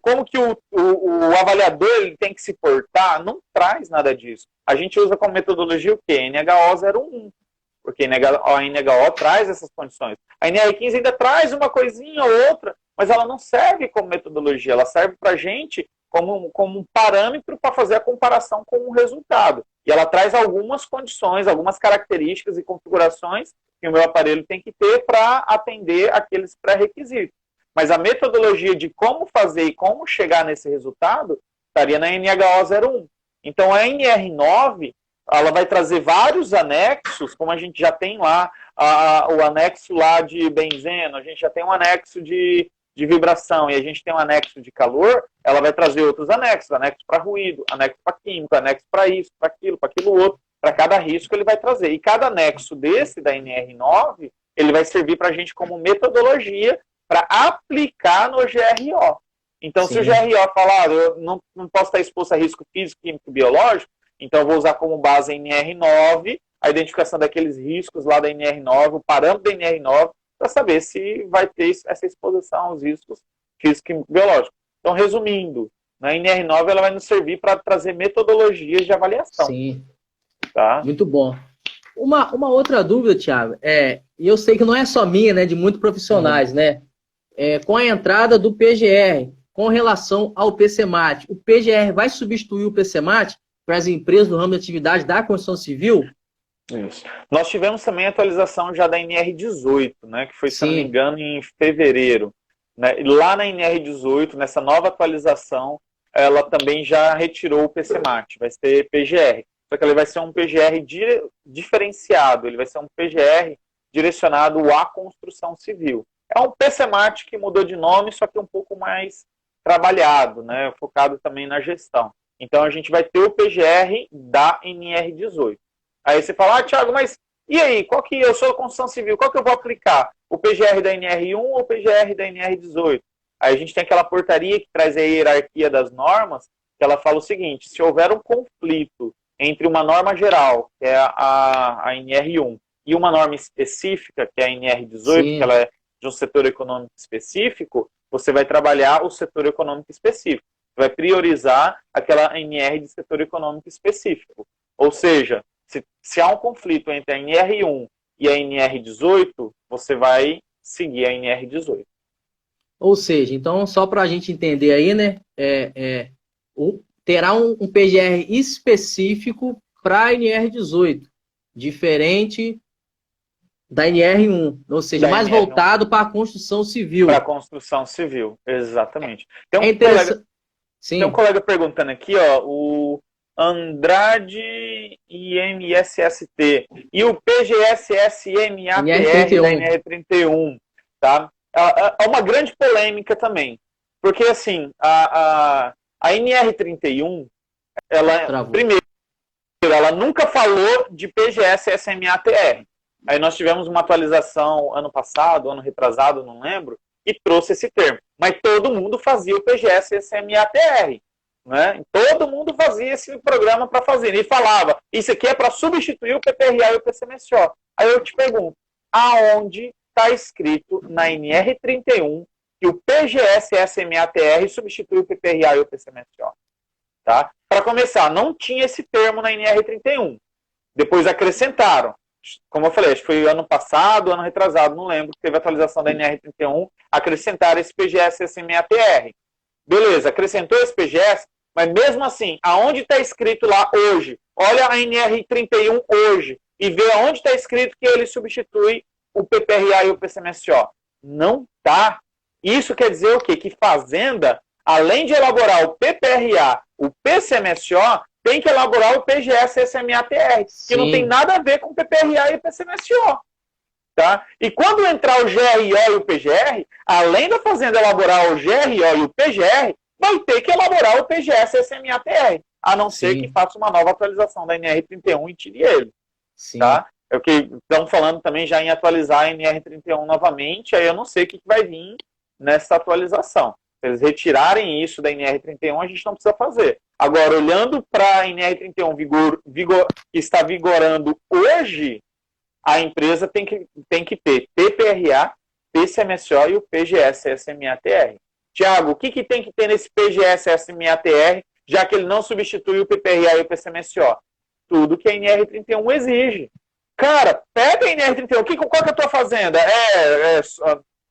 como que o avaliador ele tem que se portar, não traz nada disso. A gente usa como metodologia o quê? NHO 01, porque a NHO traz essas condições. A NR15 ainda traz uma coisinha ou outra, mas ela não serve como metodologia, ela serve para a gente como um parâmetro para fazer a comparação com o resultado. E ela traz algumas condições, algumas características e configurações que o meu aparelho tem que ter para atender aqueles pré-requisitos. Mas a metodologia de como fazer e como chegar nesse resultado estaria na NHO 01. Então a NR9 ela vai trazer vários anexos, como a gente já tem lá, o anexo lá de benzeno, a gente já tem um anexo de vibração e a gente tem um anexo de calor, ela vai trazer outros anexos, anexo para ruído, anexo para químico, anexo para isso, para aquilo outro, para cada risco ele vai trazer. E cada anexo desse, da NR9, ele vai servir para a gente como metodologia para aplicar no GRO. Então, se o GRO falar, eu não posso estar exposto a risco físico, químico, biológico, então eu vou usar como base a NR9, a identificação daqueles riscos lá da NR9, o parâmetro da NR9, para saber se vai ter essa exposição aos riscos físicos e biológicos. Então, resumindo, a NR9 ela vai nos servir para trazer metodologias de avaliação. Sim. Tá? Muito bom. Uma outra dúvida, Thiago, e eu sei que não é só minha, né, de muitos profissionais, né? Com a entrada do PGR, com relação ao PCMAT, o PGR vai substituir o PCMAT para as empresas do ramo de atividade da construção civil? Isso. Nós tivemos também a atualização já da NR18, né, que foi, se não me engano, em fevereiro. Né? Lá na NR18, nessa nova atualização, ela também já retirou o PCMAT, vai ser PGR. Só que ele vai ser um PGR diferenciado, ele vai ser um PGR direcionado à construção civil. É um PCMAT que mudou de nome, só que um pouco mais trabalhado, né, focado também na gestão. Então a gente vai ter o PGR da NR18. Aí você fala, Thiago, mas e aí? Qual que eu sou construção civil? Qual que eu vou aplicar? O PGR da NR1 ou o PGR da NR18? Aí a gente tem aquela portaria que traz a hierarquia das normas, que ela fala o seguinte, se houver um conflito entre uma norma geral, que é a NR1, e uma norma específica, que é a NR18, que ela é de um setor econômico específico, você vai trabalhar o setor econômico específico. Você vai priorizar aquela NR de setor econômico específico. Ou seja, se há um conflito entre a NR1 e a NR18, você vai seguir a NR18. Ou seja, então, só para a gente entender aí, né, terá um PGR específico para a NR18, diferente da NR1, ou seja, Da mais NR1 voltado para a construção para a civil. construção civil, exatamente. É interessante. Tem um Sim, colega perguntando aqui, ó, o Andrade IMSST e o PGSSMATR da NR31. NR31, tá? É uma grande polêmica também, porque assim, a NR31, ela, Travou. primeiro, ela nunca falou de PGSSMATR. Aí nós tivemos uma atualização ano passado, ano retrasado, não lembro, e trouxe esse termo. Mas todo mundo fazia o PGSSMATR. Né? Todo mundo fazia esse programa para fazer. E falava, isso aqui é para substituir o PPRA e o PCMSO. Aí eu te pergunto, aonde está escrito na NR31 que o PGSSMATR substitui o PPRA e o PCMSO? Tá? Para começar, não tinha esse termo na NR31. Depois acrescentaram. Como eu falei, acho que foi ano passado, ano retrasado, não lembro, teve atualização da NR31, acrescentaram esse PGS-SMATR. Beleza, acrescentou esse PGS, mas mesmo assim, aonde está escrito lá hoje, olha a NR31 hoje, e vê aonde está escrito que ele substitui o PPRA e o PCMSO. Não está. Isso quer dizer o quê? Que Fazenda, além de elaborar o PPRA, o PCMSO, tem que elaborar o PGS-SMATR, que não tem Sim, nada a ver com o PPRA e o PCMSO. Tá? E quando entrar o GRO e o PGR, além da Fazenda elaborar o GRO e o PGR, vai ter que elaborar o PGS-SMATR, a não ser que sim, faça uma nova atualização da NR31 e tire ele. sim. Tá? É o que estão falando também já em atualizar a NR31 novamente, aí eu não sei o que vai vir nessa atualização. Se eles retirarem isso da NR31, a gente não precisa fazer. Agora, olhando para a NR31 que está vigorando hoje, a empresa tem que ter PPRA, PCMSO e o PGS-SMATR. Tiago, o que tem que ter nesse PGS-SMATR, já que ele não substitui o PPRA e o PCMSO? Tudo que a NR31 exige. Cara, pega a NR31. Qual que é a tua fazenda?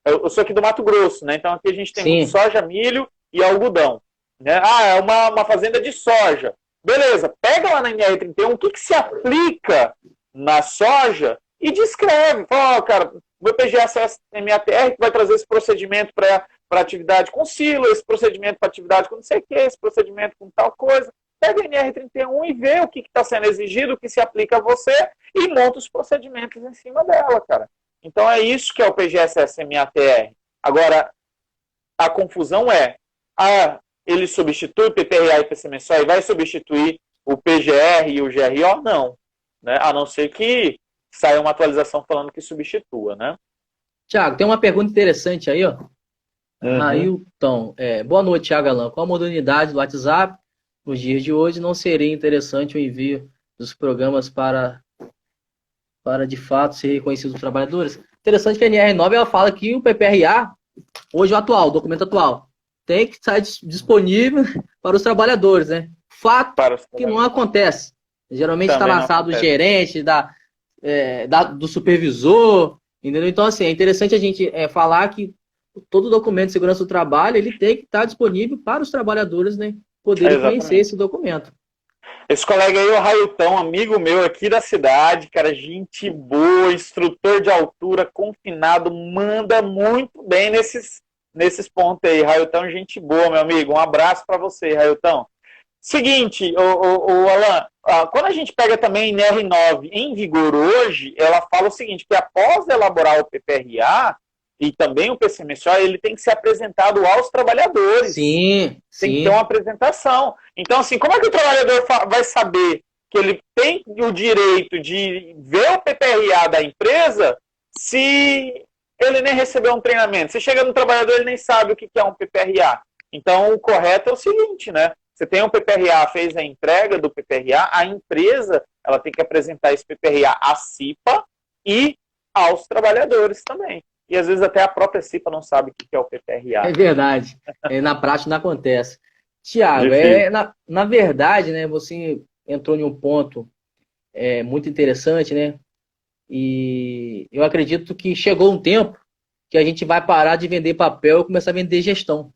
Eu sou aqui do Mato Grosso, né? Então aqui a gente tem muito Sim, soja, milho e algodão. Né? É uma fazenda de soja. Beleza, pega lá na NR31 o que se aplica na soja e descreve. Fala, cara, meu PGSS-MATR vai trazer esse procedimento para atividade com silo, esse procedimento para atividade com não sei o que, esse procedimento com tal coisa. Pega a NR31 e vê o que está sendo exigido, o que se aplica a você e monta os procedimentos em cima dela, cara. Então é isso que é o PGSS-MATR. Agora, a confusão é, ele substitui o PPRA e o PCMSO e vai substituir o PGR e o GRO? Não. Né? A não ser que saia uma atualização falando que substitua, né? Tiago, tem uma pergunta interessante aí, ó. Uhum. Railton, boa noite, Tiago Alan. Com a modernidade do WhatsApp, nos dias de hoje, não seria interessante o envio dos programas para de fato ser reconhecidos os trabalhadores? Interessante que a NR9 ela fala que o PPRA, hoje o atual, o documento atual, tem que estar disponível para os trabalhadores, né? Fato Para os que não trabalhadores. acontece. Geralmente está Também não lançado o acontece. gerente, do supervisor, entendeu? Então, assim, é interessante a gente falar que todo documento de segurança do trabalho ele tem que estar disponível para os trabalhadores, né, poderem conhecer Exatamente. esse documento. Esse colega aí, o Railton, amigo meu aqui da cidade, cara, gente boa, instrutor de altura, confinado, manda muito bem nesses pontos aí. Railton, gente boa, meu amigo. Um abraço para você, Railton. Seguinte, o Alan, quando a gente pega também a NR9 em vigor hoje, ela fala o seguinte, que após elaborar o PPRA e também o PCMSO, ele tem que ser apresentado aos trabalhadores. Sim, Tem que ter uma sim, apresentação. Então, assim, como é que o trabalhador vai saber que ele tem o direito de ver o PPRA da empresa se ele nem recebeu um treinamento? Você chega no trabalhador, ele nem sabe o que é um PPRA. Então, o correto é o seguinte, né? Você tem um PPRA, fez a entrega do PPRA, a empresa ela tem que apresentar esse PPRA à CIPA e aos trabalhadores também. E às vezes até a própria CIPA não sabe o que é o é PPRA. verdade. Na prática não acontece. Tiago, Difícil. na verdade, né, você entrou em um ponto muito interessante, né? E eu acredito que chegou um tempo que a gente vai parar de vender papel e começar a vender gestão.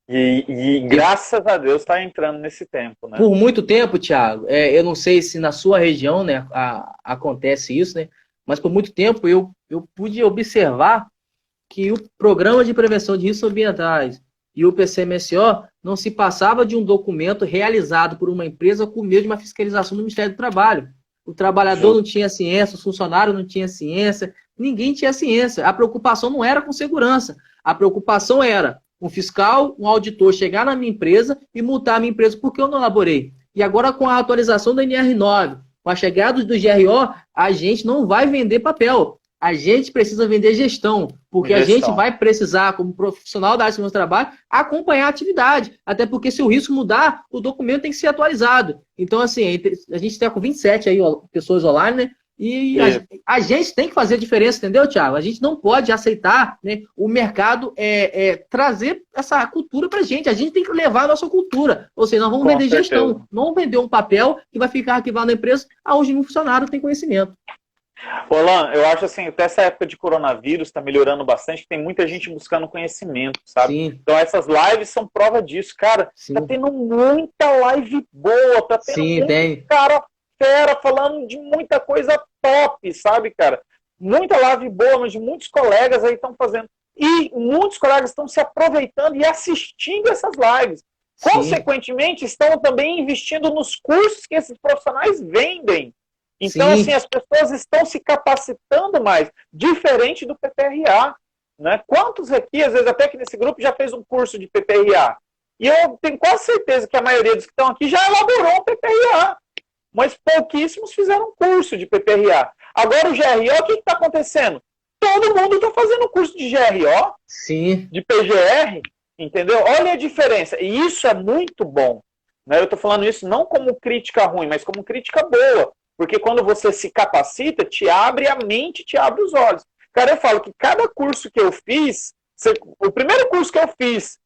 E graças a Deus está entrando nesse tempo, né? Por muito tempo, Thiago, eu não sei se na sua região, né, acontece isso, né? Mas por muito tempo eu pude observar que o Programa de Prevenção de Riscos Ambientais e o PCMSO não se passava de um documento realizado por uma empresa com meio de uma fiscalização do Ministério do Trabalho. O trabalhador não tinha ciência, o funcionário não tinha ciência, ninguém tinha ciência. A preocupação não era com segurança, a preocupação era um fiscal, um auditor chegar na minha empresa e multar a minha empresa porque eu não elaborei. E agora com a atualização da NR9, com a chegada do GRO, a gente não vai vender papel. A gente precisa vender gestão, porque a gente vai precisar, como profissional da área de segurança do trabalho, acompanhar a atividade. Até porque se o risco mudar, o documento tem que ser atualizado. Então, assim, a gente está com 27 aí, pessoas online, né? E a gente tem que fazer a diferença, entendeu, Thiago? A gente não pode aceitar, né, o mercado trazer essa cultura para a gente. A gente tem que levar a nossa cultura. Ou seja, nós vamos vender gestão, não vamos vender um papel que vai ficar arquivado na empresa onde um funcionário tem conhecimento. Alan, eu acho assim, até essa época de coronavírus está melhorando bastante, tem muita gente buscando conhecimento, sabe? Sim. Então essas lives são prova disso, cara. Sim. Tá tendo muita live boa, tá tendo muito cara fera falando de muita coisa top, sabe, cara? Muita live boa, mas muitos colegas aí estão fazendo. E muitos colegas estão se aproveitando e assistindo essas lives. Sim. Consequentemente, estão também investindo nos cursos que esses profissionais vendem. Então, sim, assim, as pessoas estão se capacitando mais, diferente do PPRA, né? Quantos aqui, às vezes até que nesse grupo, já fez um curso de PPRA? E eu tenho quase certeza que a maioria dos que estão aqui já elaborou um PPRA, mas pouquíssimos fizeram curso de PPRA. Agora o GRO, o que está acontecendo? Todo mundo está fazendo curso de GRO, sim, de PGR, entendeu? Olha a diferença, e isso é muito bom, né? Eu estou falando isso não como crítica ruim, mas como crítica boa. Porque quando você se capacita, te abre a mente, te abre os olhos. Cara, eu falo que cada curso que eu fiz, o primeiro curso que eu fiz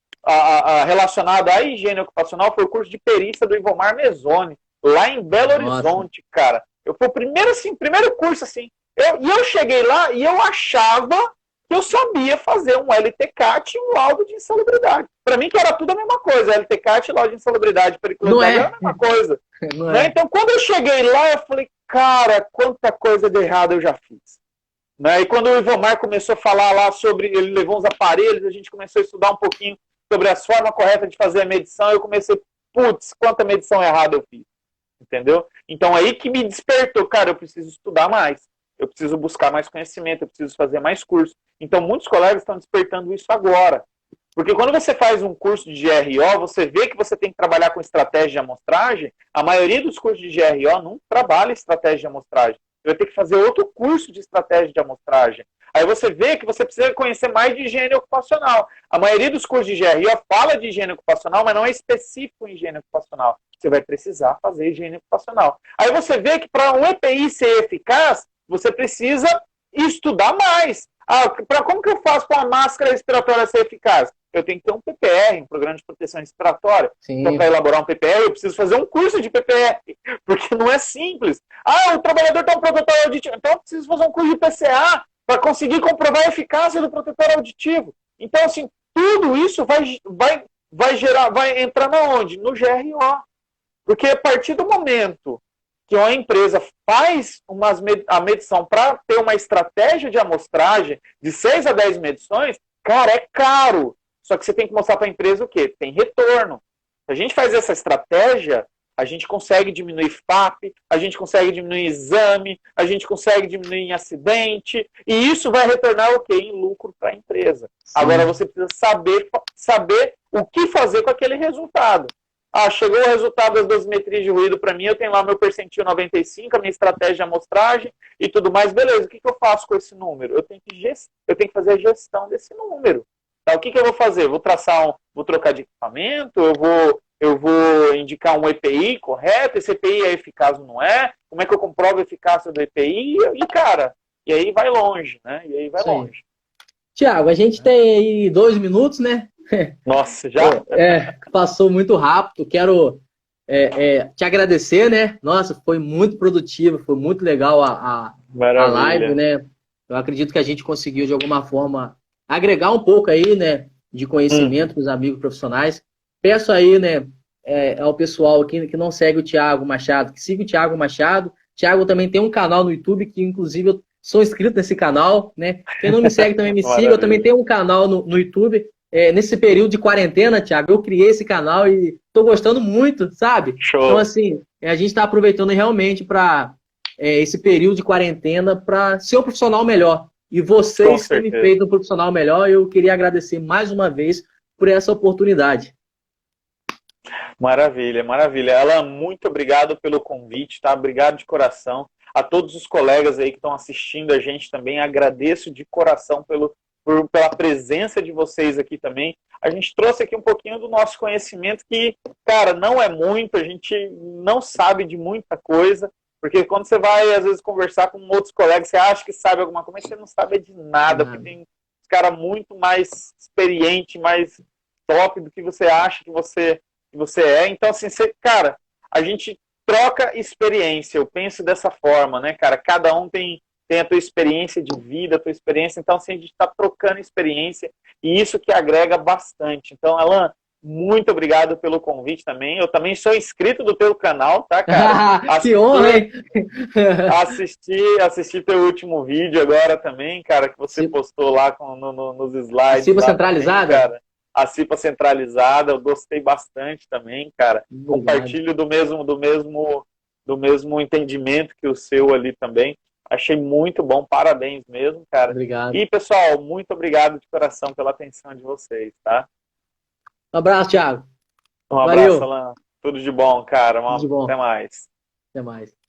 relacionado à higiene ocupacional foi o curso de perícia do Ivomar Mezzoni, lá em Belo Horizonte, cara. Foi o primeiro curso, assim. Eu cheguei lá e eu achava que eu sabia fazer um LTCAT e um laudo de insalubridade. Para mim, que era tudo a mesma coisa. LTCAT e laudo de insalubridade periculosidade é a mesma coisa. Né? Então, quando eu cheguei lá, eu falei, cara, quanta coisa de errado eu já fiz. Né? E quando o Ivomar começou a falar lá sobre, ele levou uns aparelhos, a gente começou a estudar um pouquinho sobre as formas corretas de fazer a medição, eu comecei, putz, quanta medição errada eu fiz. Entendeu? Então, aí que me despertou, cara, eu preciso estudar mais. Eu preciso buscar mais conhecimento, eu preciso fazer mais cursos. Então, muitos colegas estão despertando isso agora. Porque quando você faz um curso de GRO, você vê que você tem que trabalhar com estratégia de amostragem. A maioria dos cursos de GRO não trabalha estratégia de amostragem. Você vai ter que fazer outro curso de estratégia de amostragem. Aí você vê que você precisa conhecer mais de higiene ocupacional. A maioria dos cursos de GRO fala de higiene ocupacional, mas não é específico em higiene ocupacional. Você vai precisar fazer higiene ocupacional. Aí você vê que para um EPI ser eficaz, você precisa estudar mais. Como que eu faço para a máscara respiratória ser eficaz? Eu tenho que ter um PPR, um Programa de Proteção Respiratória. Sim. Então, para elaborar um PPR, eu preciso fazer um curso de PPR, porque não é simples. O trabalhador tem um protocolo auditivo, então eu preciso fazer um curso de PCA para conseguir comprovar a eficácia do protocolo auditivo. Então, assim, tudo isso vai entrar na onde? No GRO. Porque a partir do momento que uma empresa faz a medição para ter uma estratégia de amostragem de 6 a 10 medições, cara, é caro. Só que você tem que mostrar para a empresa o quê? Tem retorno. Se a gente faz essa estratégia, a gente consegue diminuir FAP, a gente consegue diminuir exame, a gente consegue diminuir em acidente, e isso vai retornar o quê? Em lucro para a empresa. Sim. Agora você precisa saber o que fazer com aquele resultado. Chegou o resultado das dosimetrias de ruído para mim, eu tenho lá meu percentil 95, a minha estratégia de amostragem e tudo mais, beleza, o que eu faço com esse número? Eu tenho que fazer a gestão desse número. Tá, o que eu vou fazer? Vou trocar de equipamento, eu vou indicar um EPI correto, esse EPI é eficaz ou não é? Como é que eu comprovo a eficácia do EPI? E aí vai longe, né? E aí vai longe. Tiago, a gente tem aí 2 minutos, né? Nossa, já? Passou muito rápido. Quero te agradecer, né? Nossa, foi muito produtivo, foi muito legal a live, né? Eu acredito que a gente conseguiu, de alguma forma, agregar um pouco aí, né, de conhecimento para os amigos profissionais. Peço aí, né, ao pessoal que não segue o Thiago Machado, que siga o Thiago Machado. Thiago também tem um canal no YouTube, que inclusive eu sou inscrito nesse canal, né? Quem não me segue também me siga. Eu também tenho um canal no YouTube. Nesse período de quarentena, Thiago, eu criei esse canal e estou gostando muito, sabe? Show. Então, assim, a gente está aproveitando realmente para esse período de quarentena para ser um profissional melhor. E vocês têm me feito um profissional melhor. Eu queria agradecer mais uma vez por essa oportunidade. Maravilha, maravilha. Alan, muito obrigado pelo convite, tá? Obrigado de coração. A todos os colegas aí que estão assistindo a gente também, agradeço de coração pela presença de vocês aqui também. A gente trouxe aqui um pouquinho do nosso conhecimento que, cara, não é muito, a gente não sabe de muita coisa, porque quando você vai, às vezes, conversar com outros colegas, você acha que sabe alguma coisa, mas você não sabe de nada, porque tem uns caras muito mais experientes, mais top do que você acha que você é. Então, assim, cara, a gente troca experiência, eu penso dessa forma, né, cara? Cada um tem a tua experiência de vida, a tua experiência, então, assim, a gente está trocando experiência e isso que agrega bastante. Então, Alan, muito obrigado pelo convite também. Eu também sou inscrito do teu canal, tá, cara? Que honra, hein? Assisti teu último vídeo agora também, cara, que você postou lá nos slides. Cipa centralizada? Também, cara. A Cipa centralizada, eu gostei bastante também, cara. Compartilho do mesmo entendimento que o seu ali também. Achei muito bom, parabéns mesmo, cara. Obrigado. E, pessoal, muito obrigado de coração pela atenção de vocês, tá? Um abraço, Thiago. Um abraço, Alan. Tudo de bom, cara. Tudo de bom. Até mais. Até mais.